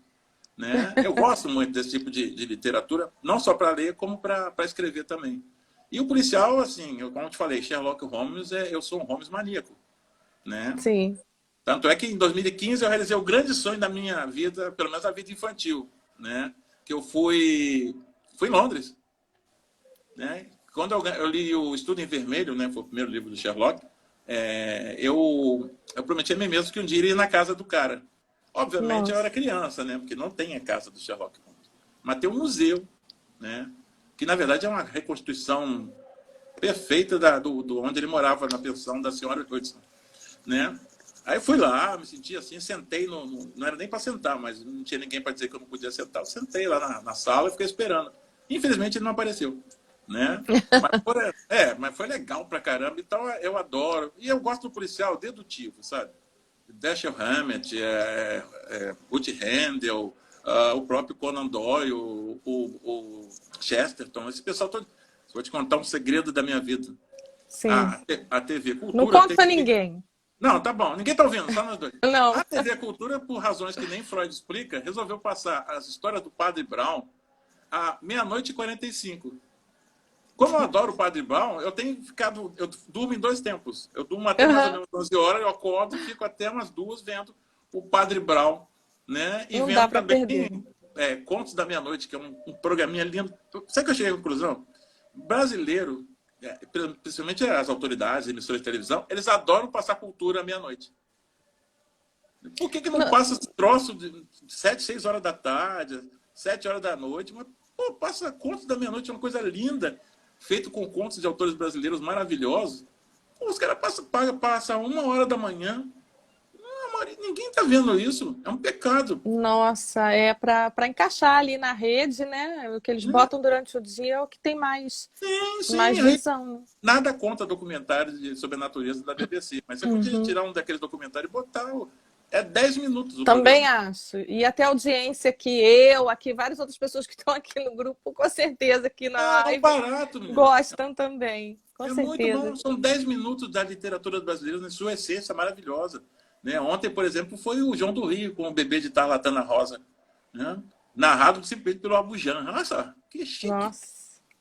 né? Eu gosto muito desse tipo de literatura, não só para ler, como para escrever também. E o policial, assim, como eu te falei, Sherlock Holmes, eu sou um Holmes maníaco, né? Sim. Tanto é que em 2015 eu realizei o grande sonho da minha vida, pelo menos a vida infantil, né? Que eu fui em Londres, né? Quando eu li o Estudo em Vermelho, né? Foi o primeiro livro do Sherlock. Eu prometi a mim mesmo que um dia iria na casa do cara. Obviamente eu era Nossa. criança, né? Porque não tem a casa do Sherlock Holmes. Mas tem um museu, né? Que na verdade é uma reconstituição perfeita do onde ele morava, na pensão da senhora Hudson, né? Aí eu fui lá, me senti assim, sentei não era nem para sentar, mas não tinha ninguém para dizer que eu não podia sentar. Eu sentei lá na sala e fiquei esperando. Infelizmente ele não apareceu, né? Mas foi legal pra caramba. Então eu adoro. E eu gosto do policial dedutivo, sabe? Dashiell Hammett, Woody Handel, o próprio Conan Doyle, o Chesterton, esse pessoal todo. Vou te contar um segredo da minha vida. Sim. A TV Não Cultura conta tem pra que... ninguém. Não, tá bom. Ninguém tá ouvindo, só nós dois. Não. A TV Cultura, por razões que nem Freud explica, resolveu passar as histórias do Padre Brown à meia-noite e 45. Como eu adoro o Padre Brown, eu durmo em dois tempos. Eu durmo até mais ou Uhum. menos 12 horas, eu acordo e fico até umas 2 vendo o Padre Brown, né? E Não dá vendo pra também perder. Contos da Meia-Noite, que é um programinha lindo. Sabe que eu cheguei à conclusão? Brasileiro, principalmente as autoridades, emissoras de televisão, eles adoram passar cultura à meia-noite. Por que não Não. passa esse troço de 7, 6 horas da tarde, 7 horas da noite? Mas, pô, passa Contos da Meia-Noite, é uma coisa linda, feito com contos de autores brasileiros maravilhosos. Pô, os caras passam 1 hora da manhã. Não, ninguém tá vendo isso. É um pecado. Nossa, é para encaixar ali na rede, né? O que eles Né? botam durante o dia é o que tem Sim, mais sim. Aí, visão. nada contra documentários sobre a natureza da BBC, mas você podia Uhum. tirar um daqueles documentários e botar. É 10 minutos o Também programa. acho. E até a audiência que eu, aqui, várias outras pessoas que estão aqui no grupo, com certeza aqui na É um live, barato, menino. gostam também. Com É muito certeza. bom. São 10 minutos da literatura brasileira na sua essência maravilhosa. Né? Ontem, por exemplo, foi o João do Rio com o bebê de Tarlatana Rosa, né? Narrado simplesmente pelo Abujan. Nossa, que chique. Nossa.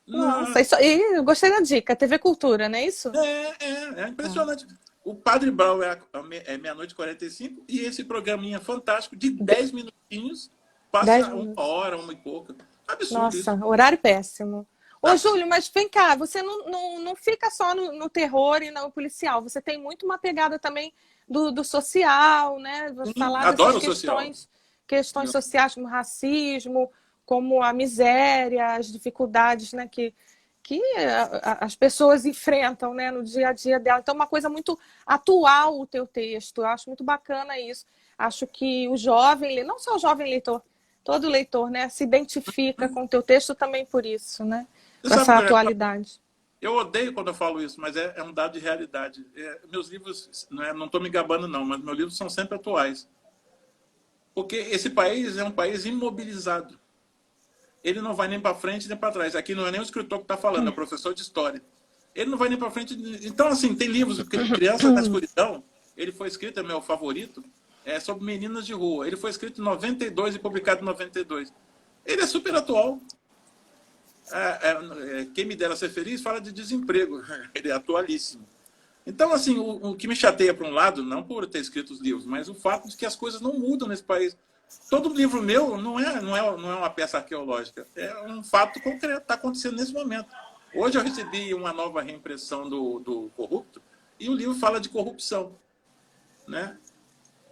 Nossa, Nossa, isso, e eu gostei da dica, TV Cultura, não é isso? é Tá. impressionante. O Padre Brown é meia-noite e 45 e esse programinha fantástico de 10 minutinhos 10 passa 1 minutos. hora, 1 e pouca. Absurdo Nossa, isso. horário péssimo. Ô, Ah, Júlio, mas vem cá, você não fica só no terror e no policial, você tem muito uma pegada também do social, né? Vou sim, falar dessas adoro o social. questões sociais como racismo, como a miséria, as dificuldades, né, que as pessoas enfrentam, né, no dia a dia dela. Então, é uma coisa muito atual o teu texto. Eu acho muito bacana isso. Acho que o jovem, não só o jovem leitor, todo leitor, né, se identifica com o teu texto também por isso, né? Você Com sabe essa que atualidade. eu odeio quando eu falo isso, mas é um dado de realidade. Meus livros, não estou me gabando não, mas meus livros são sempre atuais. Porque esse país é um país imobilizado. Ele não vai nem para frente nem para trás. Aqui não é nem o escritor que está falando, é o professor de história. Ele não vai nem para frente. Então, assim, tem livros, Criança na Escuridão, ele foi escrito, é meu favorito, sobre meninas de rua. Ele foi escrito em 92 e publicado em 92. Ele é super atual. Quem me dera ser feliz fala de desemprego. Ele é atualíssimo. Então, assim, o que me chateia por um lado, não por ter escrito os livros, mas o fato de que as coisas não mudam nesse país. Todo livro meu não é uma peça arqueológica, é um fato concreto, está acontecendo nesse momento. Hoje eu recebi uma nova reimpressão do Corrupto e o livro fala de corrupção, né?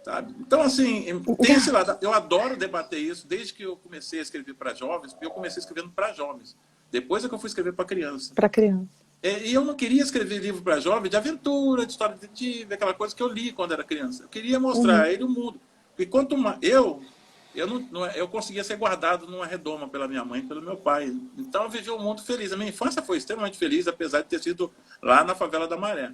Sabe? Então, assim, tem esse lado. Eu adoro debater isso desde que eu comecei a escrever para jovens, porque eu comecei escrevendo para jovens. Depois é que eu fui escrever para criança. Para criança. E eu não queria escrever livro para jovem de aventura, de história de detetive, aquela coisa que eu li quando era criança. Eu queria mostrar a ele o mundo. E quanto mais eu conseguia ser guardado numa redoma pela minha mãe e pelo meu pai. Então eu vivi um mundo feliz. A minha infância foi extremamente feliz, apesar de ter sido lá na favela da Maré,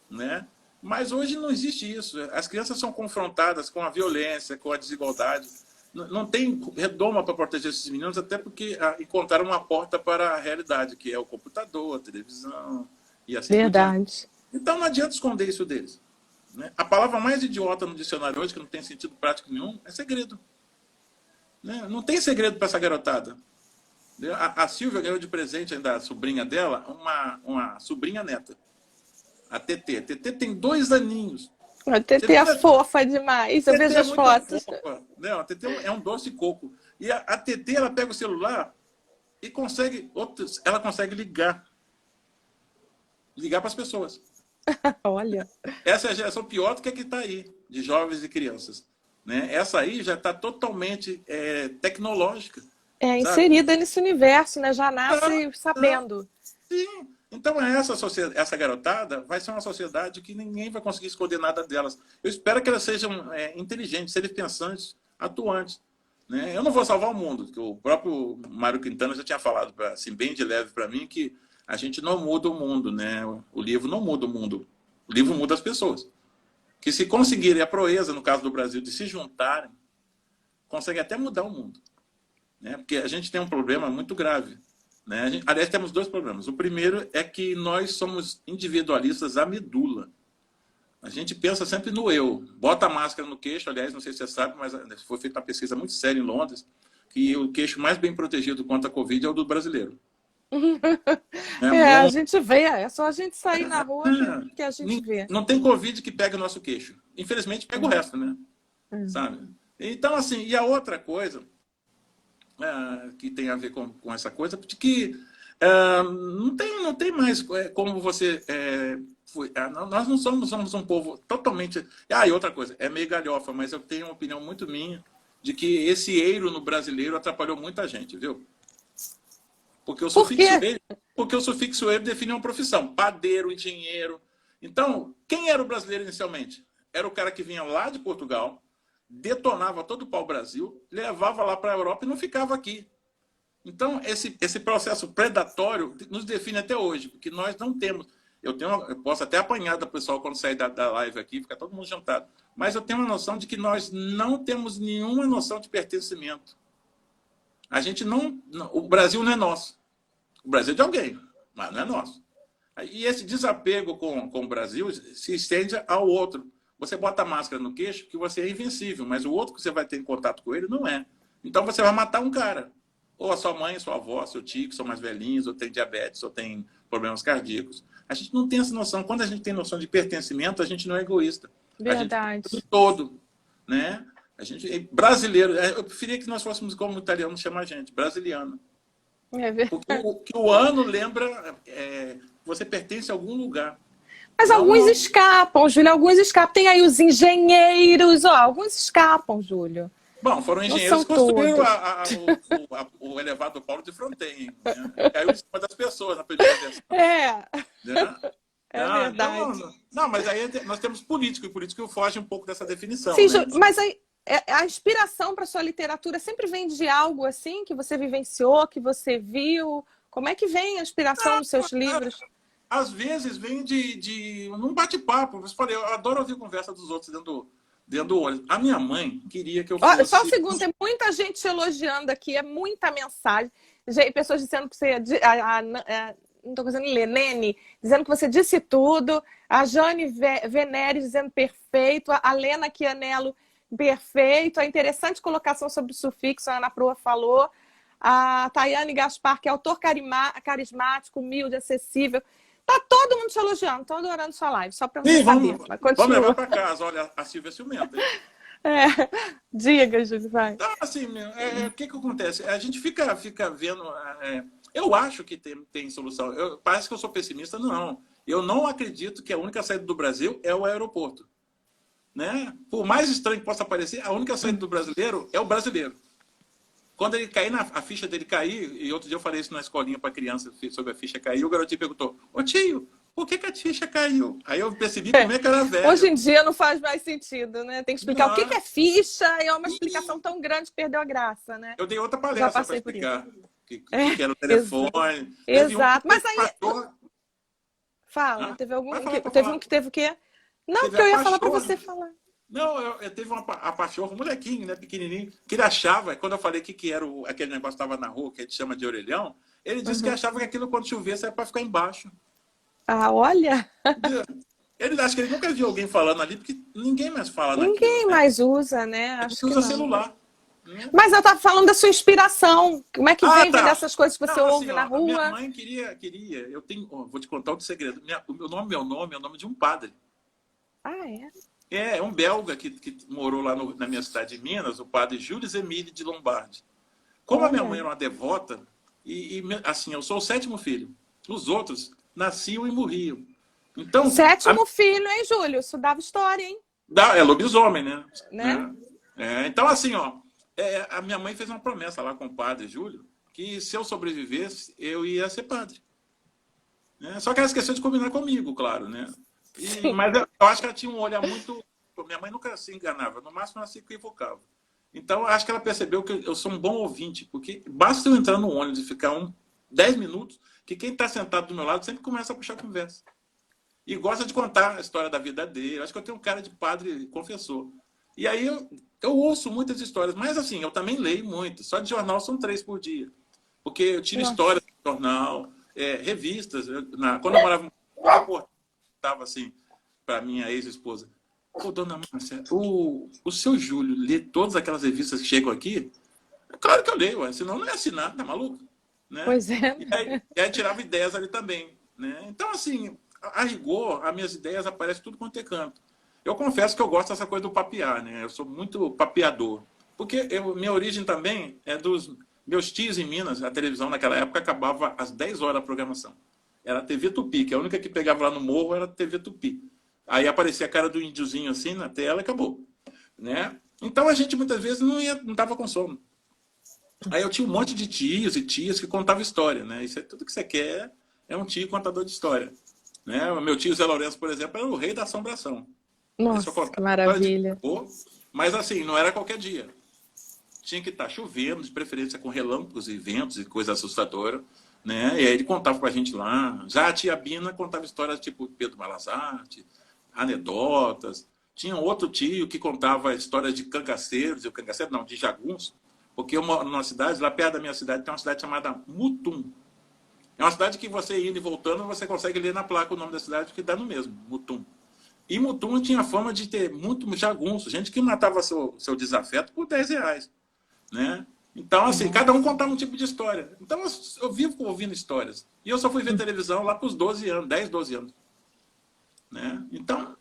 né? Mas hoje não existe isso. As crianças são confrontadas com a violência, com a desigualdade. Não tem redoma para proteger esses meninos, até porque encontraram uma porta para a realidade, que é o computador, a televisão e assim por diante. Verdade. Então não adianta esconder isso deles, né? A palavra mais idiota no dicionário hoje, que não tem sentido prático nenhum, é segredo. Né? Não tem segredo para essa garotada. A Silvia ganhou de presente ainda a sobrinha dela, uma sobrinha neta, a TT. A TT tem 2 aninhos. A TT é fofa demais, eu vejo as fotos. Não, a TT é um doce coco. E a TT, ela pega o celular e consegue, ela consegue ligar para as pessoas. Olha. Essa é a geração pior do que a que está aí, de jovens e crianças. Né? Essa aí já está totalmente tecnológica. Inserida nesse universo, né? Já nasce sabendo. Sim. Então, essa garotada vai ser uma sociedade que ninguém vai conseguir esconder nada delas. Eu espero que elas sejam inteligentes, seres pensantes, atuantes. Né? Eu não vou salvar o mundo, porque o próprio Mário Quintana já tinha falado, assim, bem de leve para mim, que a gente não muda o mundo. Né? O livro não muda o mundo. O livro muda as pessoas. Que se conseguirem a proeza, no caso do Brasil, de se juntarem, consegue até mudar o mundo. Né? Porque a gente tem um problema muito grave. Né? Aliás, temos 2 problemas. O primeiro é que nós somos individualistas à medula. A gente pensa sempre no eu. Bota a máscara no queixo, aliás, não sei se você sabe, mas foi feita uma pesquisa muito séria em Londres, que o queixo mais bem protegido contra a Covid é o do brasileiro. A gente vê, é só a gente sair na rua que a gente vê. Não tem Covid que pega o nosso queixo. Infelizmente, pega o resto, né? Sabe? Então, assim, e a outra coisa que tem a ver com essa coisa, porque não tem mais como você... nós não somos um povo totalmente... E outra coisa, é meio galhofa, mas eu tenho uma opinião muito minha de que esse eiro no brasileiro atrapalhou muita gente, viu? Porque o sufixo eiro define uma profissão. Padeiro, engenheiro. Então, quem era o brasileiro inicialmente? Era o cara que vinha lá de Portugal, detonava todo o pau-brasil, levava lá para a Europa e não ficava aqui. Então, esse processo predatório nos define até hoje, porque nós não temos... Eu posso até apanhar do pessoal quando sair da live aqui, fica todo mundo jantado, mas eu tenho uma noção de que nós não temos nenhuma noção de pertencimento. A gente o Brasil não é nosso. O Brasil é de alguém, mas não é nosso. E esse desapego com o Brasil se estende ao outro. Você bota a máscara no queixo que você é invencível, mas o outro que você vai ter em contato com ele não é. Então você vai matar um cara. Ou a sua mãe, sua avó, seu tio, que são mais velhinhos, ou tem diabetes, ou tem problemas cardíacos. A gente não tem essa noção. Quando a gente tem noção de pertencimento, a gente não é egoísta. Verdade. A gente é todo, né? A gente brasileiro. Eu preferia que nós fôssemos como o italiano chama a gente, brasiliano. É verdade. Porque o ano lembra você pertence a algum lugar. Mas alguns escapam, Júlio. Alguns escapam. Tem aí os engenheiros. Alguns escapam, Júlio. Bom, foram engenheiros que construíram o elevado Paulo de Fronten. Né? Caiu em cima das pessoas na primeira versão. Né? É verdade. Então, não, mas aí nós temos político, e político foge um pouco dessa definição. Sim, né? Mas aí, a inspiração para sua literatura sempre vem de algo assim que você vivenciou, que você viu? Como é que vem a inspiração dos seus livros? Às vezes vem num bate-papo. Eu adoro ouvir conversa dos outros dentro do olho. A minha mãe queria que eu fosse... Só um segundo, tem muita gente te elogiando aqui, é muita mensagem. Pessoas dizendo que você... não estou conseguindo ler, Nene, dizendo que você disse tudo. A Jane Veneres dizendo perfeito. A Lena Chianello, perfeito. A interessante colocação sobre o sufixo, a Ana Proa falou. A Tayane Gaspar, que é autor carismático, humilde, acessível. Tá todo mundo te elogiando, estão adorando sua live, só para você saber. Vamos levar para casa, olha, a Silvia ciumenta. Diga, Júlio, vai. Então, assim, o que acontece? A gente fica vendo... eu acho que tem solução. Parece que eu sou pessimista, não. Eu não acredito que a única saída do Brasil é o aeroporto. Né? Por mais estranho que possa parecer, a única saída do brasileiro é o brasileiro. Quando ele cair, a ficha dele cair, e outro dia eu falei isso na escolinha para criança sobre a ficha cair, o garotinho perguntou: ô tio, por que a ficha caiu? Aí eu percebi como é que era velho. Hoje em dia não faz mais sentido, né? Tem que explicar o que é ficha, e é uma explicação tão grande que perdeu a graça, né? Eu dei outra palestra para explicar que era o telefone. Exato. Mas aí... Fala, teve um que teve o quê? Não, Teve porque a eu ia falar para pachorra. você falar. Não, eu teve a pachorra, um molequinho, né, pequenininho, que ele achava, quando eu falei que era aquele negócio que estava na rua, que a gente chama de orelhão, ele disse que Uhum. achava que aquilo, quando chovesse, era para ficar embaixo. Ah, olha, Ele acha que ele nunca viu alguém falando ali, porque ninguém mais fala naquilo, ninguém né? mais usa, né? A gente Acho que usa não. celular. Né? Mas eu estava falando da sua inspiração. Como é que Ah, vem tá. dessas coisas que você Não, assim, ouve na ó, a minha rua? mãe queria, eu tenho, ó, vou te contar outro segredo. O meu nome é o nome de um padre. Ah, é? É um belga que morou lá na minha cidade de Minas, o padre Júlio Emílio de Lombardi. Como a minha Olha. mãe era uma devota, assim, eu sou o sétimo filho. Os outros nasciam e morriam. Então, Sétimo filho, hein, Júlio? Isso dava história, hein? é lobisomem, né? Né? Então, assim, ó, a minha mãe fez uma promessa lá com o padre Júlio, que se eu sobrevivesse, eu ia ser padre. Né? Só que ela esqueceu de combinar comigo, claro, né? Sim. Mas eu acho que ela tinha um olhar muito... Minha mãe nunca se enganava, no máximo ela se equivocava. Então, eu acho que ela percebeu que eu sou um bom ouvinte, porque basta eu entrar no ônibus e ficar 10 minutos, que quem está sentado do meu lado sempre começa a puxar conversa. E gosta de contar a história da vida dele. Eu acho que eu tenho um cara de padre confessor. E aí eu ouço muitas histórias, mas assim, eu também leio muito. Só de jornal são 3 por dia. Porque eu tiro Nossa. histórias do jornal, revistas. Quando eu morava, eu reportava assim para minha ex-esposa. Ô, dona Márcia, o seu Júlio lê todas aquelas revistas que chegam aqui? É claro que eu leio, senão não ia assinar, tá maluco? Né? Pois é. E aí tirava ideias ali também. Né? Então, assim, a rigor, as minhas ideias aparecem tudo quanto é canto. Eu confesso que eu gosto dessa coisa do papear, né? Eu sou muito papeador. Porque minha origem também é dos meus tios em Minas. A televisão naquela época acabava às 10 horas a programação. Era a TV Tupi, que a única que pegava lá no morro era a TV Tupi. Aí aparecia a cara do índiozinho assim na tela e acabou. Né? Então a gente muitas vezes não estava com sono. Aí eu tinha um monte de tios e tias que contavam história. Né? Isso é tudo que você quer, é um tio contador de história. Né? O meu tio Zé Lourenço, por exemplo, era o rei da assombração. Ele só Nossa, que contava história de maravilha. terror, mas assim, não era qualquer dia. Tinha que estar chovendo, de preferência com relâmpagos e ventos e coisa assustadora. Né? E aí ele contava pra gente lá. Já a tia Bina contava histórias tipo Pedro Malazarte, anedotas. Tinha outro tio que contava histórias de cangaceiros, de jagunços, porque eu moro numa cidade, lá perto da minha cidade, tem uma cidade chamada Mutum. É uma cidade que você indo e voltando, você consegue ler na placa o nome da cidade, que dá no mesmo, Mutum. E Mutum tinha fama de ter muito jagunço, gente que matava seu desafeto por R$ 10. Né? Então, assim, cada um contava um tipo de história. Então, eu vivo ouvindo histórias. E eu só fui ver televisão lá para os 12 anos, 10, 12 anos. Né? Então,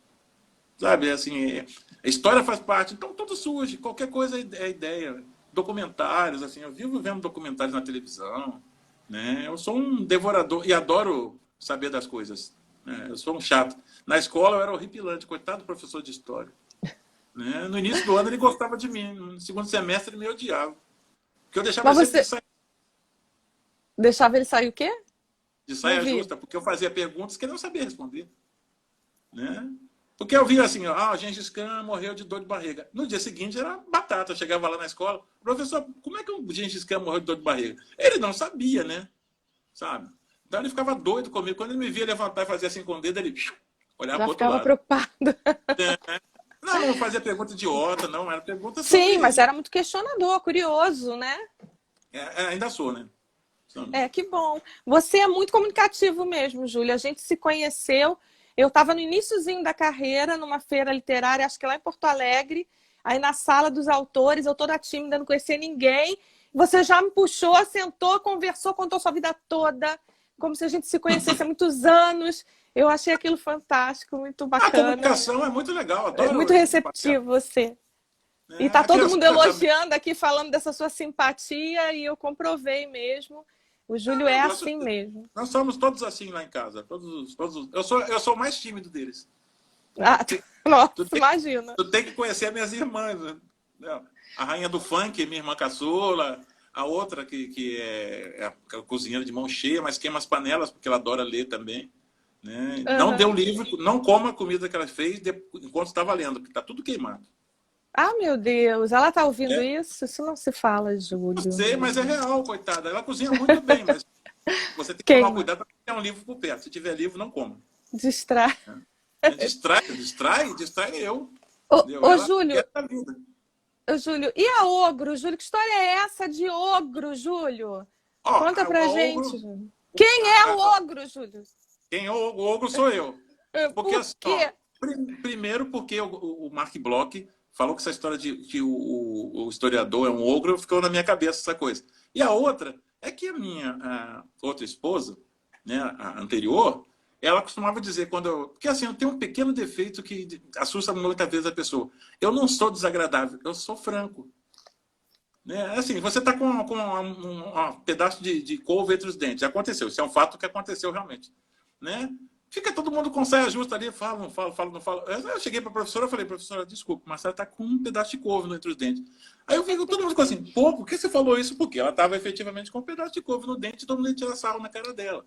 sabe, assim, a história faz parte. Então, tudo surge, qualquer coisa é ideia. Documentários, assim, eu vivo vendo documentários na televisão. Né? Eu sou um devorador e adoro saber das coisas. Né? Eu sou um chato. Na escola eu era horripilante, coitado do professor de história. Né? No início do ano ele gostava de mim, no segundo semestre ele me odiava. Porque eu deixava Mas ele sempre você deixava ele sair o quê? de Não saia vi. justa, porque eu fazia perguntas que ele não sabia responder. Né? Porque eu via assim, o Gengis Khan morreu de dor de barriga. No dia seguinte era batata, eu chegava lá na escola, professor, como é que o Gengis Khan morreu de dor de barriga? Ele não sabia, né? Sabe? Então ele ficava doido comigo. Quando ele me via levantar e fazer assim com o dedo, ele olhava Já para o outro ficava lado. preocupado. Não fazia pergunta idiota, não. Era pergunta Sim, mas sobre... era muito questionador, curioso, né? ainda sou, né? É, que bom. Você é muito comunicativo mesmo, Júlia. A gente se conheceu. Eu estava no iniciozinho da carreira, numa feira literária, acho que lá em Porto Alegre, aí na sala dos autores, eu toda tímida, não conhecia ninguém. Você já me puxou, sentou, conversou, contou sua vida toda, como se a gente se conhecesse há muitos anos. Eu achei aquilo fantástico, muito A bacana. comunicação é muito legal, É adoro muito esse papiar. receptivo você. E tá A todo mundo criançada também. elogiando aqui, falando dessa sua simpatia, e eu comprovei mesmo. O Júlio é Eu gosto assim mesmo. Nós somos todos assim lá em casa. Todos. Eu sou o mais tímido deles. Ah, Tu, nossa, tu tem, imagina. tu tem que conhecer as minhas irmãs. Né? A rainha do funk, minha irmã caçula. A outra que é a cozinheira de mão cheia, mas queima as panelas, porque ela adora ler também. Né? Não dê Uhum. o livro, não coma a comida que ela fez enquanto estava lendo, porque está tudo queimado. Ah, meu Deus, ela tá ouvindo É, isso? Isso não se fala, eu Júlio. sei, mas é real, coitada. Ela cozinha muito bem, mas você tem que tomar Queima, cuidado para ter um livro por perto. Se tiver livro, não coma. distrai. Distrai eu. Ô, Júlio, quer a vida. Júlio, e a Ogro, Júlio? Que história é essa de Ogro, Júlio? Conta pra gente, Ogro, Júlio. Quem é o Ogro, Júlio? quem é o ogro sou eu. Porque, Por assim, quê? primeiro porque o Mark Bloch falou que essa história de que o historiador é um ogro ficou na minha cabeça essa coisa. E a outra é que a outra esposa, né, a anterior, ela costumava dizer porque assim, eu tenho um pequeno defeito que assusta muitas vezes a pessoa. Eu não sou desagradável, eu sou franco. Né? Assim, você está com um pedaço de couve entre os dentes. Aconteceu, isso é um fato que aconteceu realmente. Né? Fica todo mundo com saia justa ali, fala, não fala, fala, não fala. Eu cheguei para a professora e falei, professora, desculpa, mas ela está com um pedaço de couve entre os dentes. Aí eu vi todo mundo ficou assim, pô, por que você falou isso? Porque ela estava efetivamente com um pedaço de couve no dente e todo mundo tira sarro na cara dela.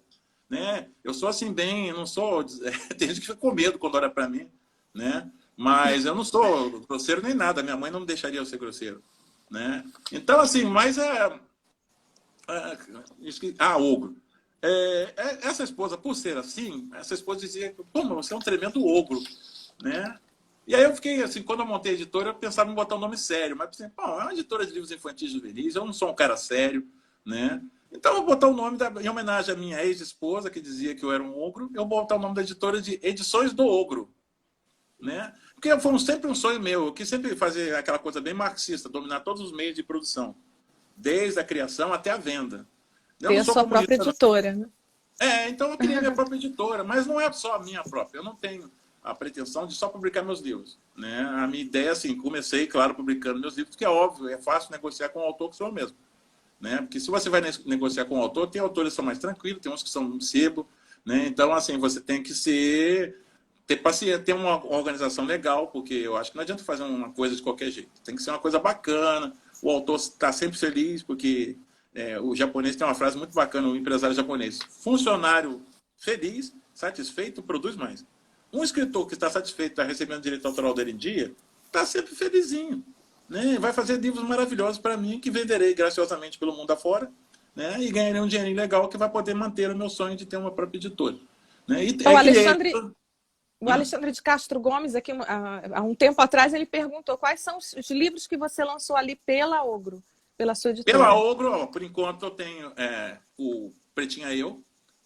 Né? Eu sou assim bem, eu não sou... Tem gente que fica com medo quando olha para mim, né? Mas eu não sou grosseiro nem nada, minha mãe não me deixaria eu ser grosseiro. Né? Então, assim, mas ogro. Essa esposa, por ser assim, essa esposa dizia, pô, mas você é um tremendo ogro, né? E aí eu fiquei assim, quando eu montei a editora, eu pensava em botar um nome sério, mas pensei, pô, é uma editora de livros infantis e juvenis, eu não sou um cara sério, né? Então eu vou botar o nome, em homenagem à minha ex-esposa, que dizia que eu era um ogro, eu vou botar o nome da editora de Edições do Ogro, né? Porque foi sempre um sonho meu, eu quis sempre fazer aquela coisa bem marxista, dominar todos os meios de produção, desde a criação até a venda. Eu Ter não a sou sua própria comunista, editora, né? então eu queria minha própria editora, mas não é só a minha própria, eu não tenho a pretensão de só publicar meus livros. Né? A minha ideia, assim, comecei, claro, publicando meus livros, que é óbvio, é fácil negociar com o autor que sou eu mesmo. Né? Porque se você vai negociar com o autor, tem autores que são mais tranquilos, tem uns que são sebo, né? Então, assim, você tem que ter paciência, ter uma organização legal, porque eu acho que não adianta fazer uma coisa de qualquer jeito. Tem que ser uma coisa bacana, o autor está sempre feliz, porque o japonês tem uma frase muito bacana, o empresário japonês. Funcionário feliz, satisfeito, produz mais. Um escritor que está satisfeito, está recebendo direito autoral dele em dia, está sempre felizinho. Né? Vai fazer livros maravilhosos para mim, que venderei graciosamente pelo mundo afora, né? E ganharei um dinheirinho legal que vai poder manter o meu sonho de ter uma própria editora. Né? Então, o Alexandre de Castro Gomes, aqui, há um tempo atrás, ele perguntou quais são os livros que você lançou ali pela Ogro, pela sua editora. Pela Ogro, ó, por enquanto eu tenho o Pretinha Eu,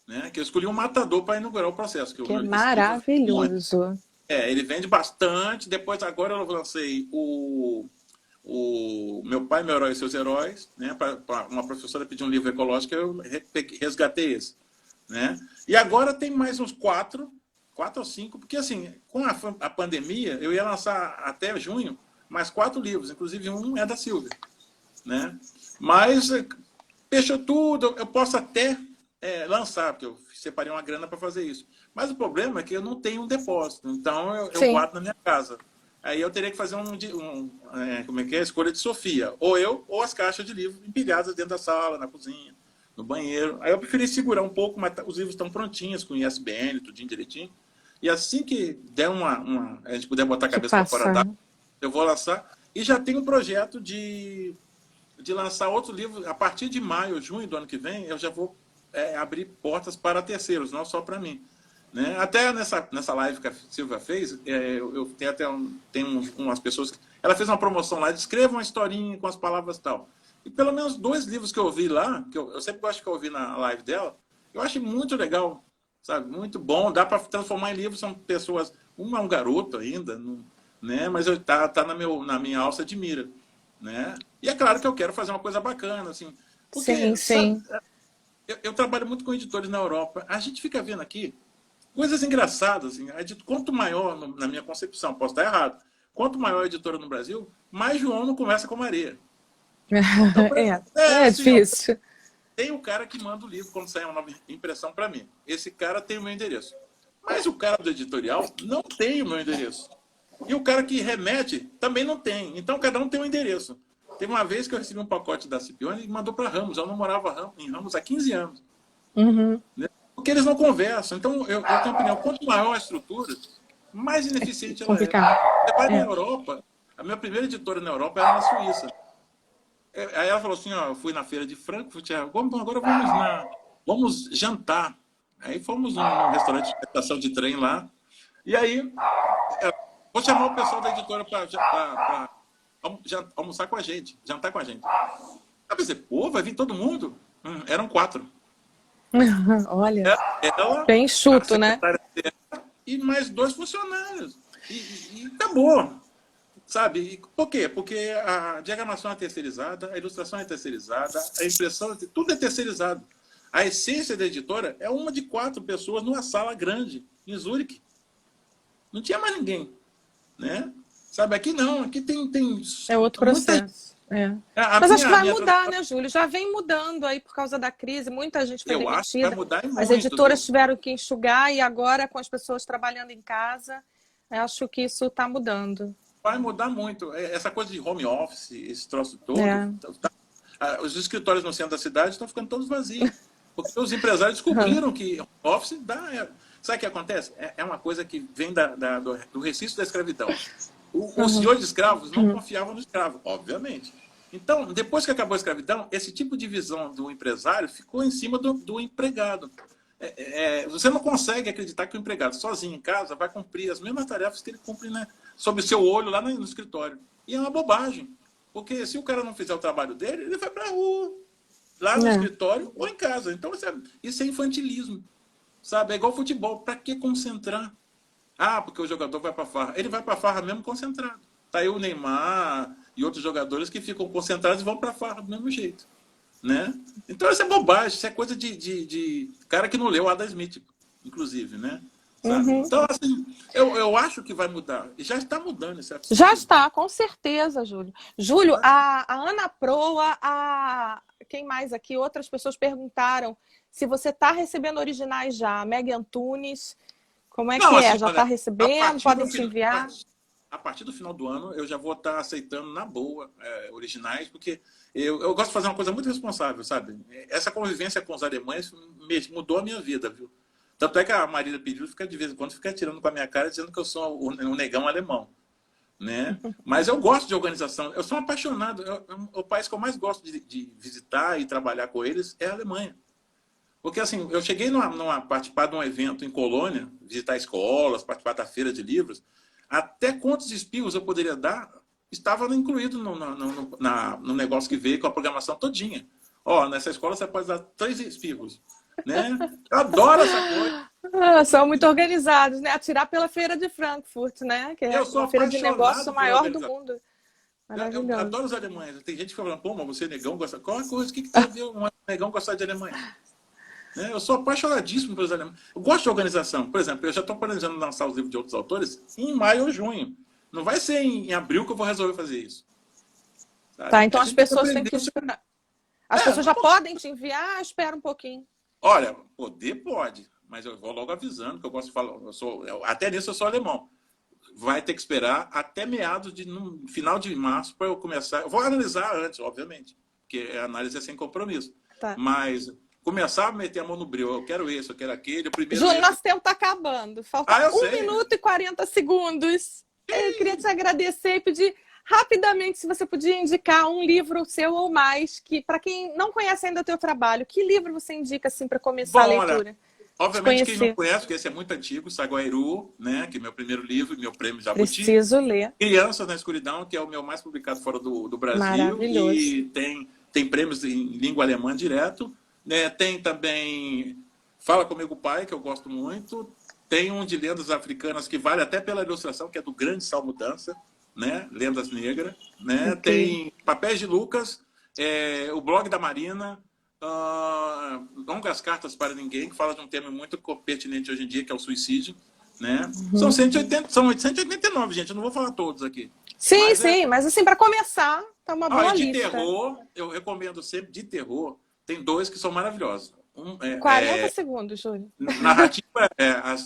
né, que eu escolhi um matador para inaugurar o processo. Que é maravilhoso. Ele vende bastante. Depois, agora eu lancei o Meu Pai, Meu Herói e Seus Heróis, né, para uma professora pedir um livro ecológico, eu resgatei esse. Né? E agora tem mais uns 4 ou 5, porque assim, com a pandemia, eu ia lançar até junho mais 4 livros, inclusive um é da Silvia. Né? Mas fechou tudo, eu posso até lançar, porque eu separei uma grana para fazer isso. Mas o problema é que eu não tenho um depósito, então eu guardo na minha casa. Aí eu teria que fazer escolha de Sofia, ou eu, ou as caixas de livros empilhadas dentro da sala, na cozinha, no banheiro. Aí eu preferi segurar um pouco, mas os livros estão prontinhos, com ISBN, tudinho direitinho. E assim que der a gente puder botar a cabeça para fora d'água, eu vou lançar. E já tenho um projeto de lançar outro livro. A partir de maio, junho do ano que vem, eu já vou abrir portas para terceiros, não só para mim. Né? Até nessa live que a Silvia fez, eu tenho até umas pessoas que... Ela fez uma promoção lá, escreva uma historinha com as palavras e tal. E pelo menos 2 livros que eu ouvi lá, que eu sempre gosto de ouvir na live dela, eu achei muito legal, sabe? Muito bom, dá para transformar em livros, são pessoas... Uma é um garoto ainda, né? Mas tá na minha alça de mira. Né? E é claro que eu quero fazer uma coisa bacana, assim. Porque, sim. Sabe, eu trabalho muito com editores na Europa. A gente fica vendo aqui coisas engraçadas. Assim, quanto maior, na minha concepção, posso estar errado, quanto maior a editora no Brasil, mais João não conversa com Maria. Então, assim, difícil. Tem o cara que manda o livro quando sai uma nova impressão para mim. Esse cara tem o meu endereço. Mas o cara do editorial não tem o meu endereço. E o cara que remete também não tem. Então, cada um tem um endereço. Teve uma vez que eu recebi um pacote da Cipione e mandou para Ramos. Eu não morava em Ramos há 15 anos. Uhum. Né? Porque eles não conversam. Então, eu tenho opinião. Quanto maior a estrutura, mais ineficiente ela é. Você vai na Europa, a minha primeira editora na Europa era na Suíça. Aí ela falou assim, eu fui na feira de Frankfurt, agora vamos jantar. Aí fomos num restaurante de estação de trem lá. E aí, vou chamar o pessoal da editora para almoçar com a gente, jantar com a gente. Aí pensei, pô, vai vir todo mundo? Eram 4. Olha, Ela, bem a enxuto, né? secretária dela e mais 2 funcionários. E acabou. Sabe? Por quê? Porque a diagramação é terceirizada, a ilustração é terceirizada, a impressão, tudo é terceirizado. A essência da editora é uma de 4 pessoas numa sala grande, em Zurique. Não tinha mais ninguém. Né? Sabe, aqui não, aqui tem É outro muita gente. processo. É. Mas acho que vai mudar, né, Júlio? Já vem mudando aí por causa da crise, muita gente foi Eu acho que vai demitida, mudar as muito, editoras viu? tiveram que enxugar e agora com as pessoas trabalhando em casa, eu acho que isso está mudando. Vai mudar muito. Essa coisa de home office, esse troço todo, É. os escritórios no centro da cidade estão ficando todos vazios. Porque os empresários descobriram que home office dá. Sabe o que acontece? É uma coisa que vem do resquício da escravidão. Os senhores de escravos não confiavam no escravo, obviamente. Então, depois que acabou a escravidão, esse tipo de visão do empresário ficou em cima do empregado. Você não consegue acreditar que o empregado sozinho em casa vai cumprir as mesmas tarefas que ele cumpre, né, sob o seu olho lá no escritório. E é uma bobagem. Porque se o cara não fizer o trabalho dele, ele vai para a rua, lá no escritório ou em casa. Então, isso é infantilismo. Sabe? É igual futebol. Para que concentrar? Ah, porque o jogador vai para a farra. Ele vai para a farra mesmo concentrado. Tá aí o Neymar e outros jogadores que ficam concentrados e vão para a farra do mesmo jeito. Né? Então, isso é bobagem. Isso é coisa de cara que não leu Adam Smith, inclusive. Né? Sabe? Então, assim, eu acho que vai mudar. E já está mudando. Já está, com certeza, Júlio. Júlio, a Ana Proa, quem mais aqui? Outras pessoas perguntaram se você está recebendo originais já. A Meg Antunes, como é que é? Assim, Já está recebendo? Podem te enviar? A partir do final do ano, eu já vou estar aceitando na boa originais, porque eu gosto de fazer uma coisa muito responsável, sabe? Essa convivência com os alemães mudou a minha vida, viu? Tanto é que a Marília pediu, de vez em quando, fica tirando com a minha cara, dizendo que eu sou um negão alemão. Né? Mas eu gosto de organização. Eu sou apaixonado. O país que eu mais gosto de visitar e trabalhar com eles é a Alemanha. Porque, assim, eu cheguei participar de um evento em Colônia, visitar escolas, participar da feira de livros, até quantos espirros eu poderia dar estava incluído no negócio que veio com a programação todinha. Ó, nessa escola você pode dar 3 espirros. Né? Eu adoro essa coisa. São muito organizados, né? Atirar pela Feira de Frankfurt, né? Que é uma feira de negócio maior do mundo. Eu adoro os alemães. Tem gente que fala, pô, mas você negão gosta. Qual a coisa? O que tem a ver um negão gostar de Alemanha? Né? Eu sou apaixonadíssimo pelos alemães. Eu gosto de organização. Por exemplo, eu já estou planejando lançar os livros de outros autores em maio ou junho. Não vai ser em abril que eu vou resolver fazer isso. Sabe? Tá, então as pessoas têm que esperar. As pessoas já podem te enviar? Espera um pouquinho. Olha, poder pode, mas eu vou logo avisando que eu gosto de falar. Até nisso eu sou alemão. Vai ter que esperar até no final de março para eu começar. Eu vou analisar antes, obviamente, porque a análise é sem compromisso. Tá. Mas começar a meter a mão no breu, eu quero esse, eu quero aquele. Júlio, nosso tempo está acabando. Falta 1 minuto e 40 segundos. Eu queria te agradecer e pedir rapidamente se você podia indicar um livro seu ou mais, que para quem não conhece ainda o teu trabalho, que livro você indica assim para começar a leitura? Olha, obviamente quem não conhece, porque esse é muito antigo, Saguairu, né, que é meu primeiro livro, meu prêmio Jabuti. Preciso ler. Crianças na Escuridão, que é o meu mais publicado fora do Brasil. Maravilhoso. E tem prêmios em língua alemã direto. Né? Tem também Fala Comigo Pai, que eu gosto muito. Tem um de lendas africanas que vale até pela ilustração, que é do Grande Salmo Dança, né? Lendas Negras. Né? Okay. Tem Papéis de Lucas, o blog da Marina, Longas Cartas para Ninguém, que fala de um tema muito pertinente hoje em dia, que é o suicídio. Né? São 189, gente, eu não vou falar todos aqui. Sim, mas assim, para começar, tá uma boa lista. De terror, eu recomendo sempre, de terror, tem 2 que são maravilhosos. 40 segundos, Júlio. Narrativa,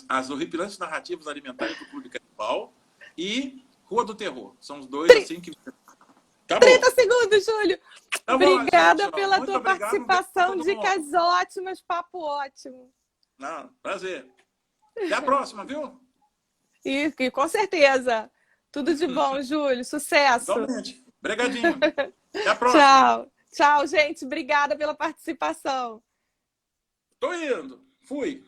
as horripilantes narrativas alimentares do Clube Canibal e Rua do Terror. São os 2 assim que... Tá 30 segundos, Júlio. Tá obrigada gente, pela tua participação, dicas ótimas, papo ótimo. Não, prazer. Até a próxima, viu? E com certeza. Tudo de bom, Júlio. Sucesso. Totalmente. Obrigadinho. Até a próxima. Tchau. Tchau, gente. Obrigada pela participação. Tô indo. Fui.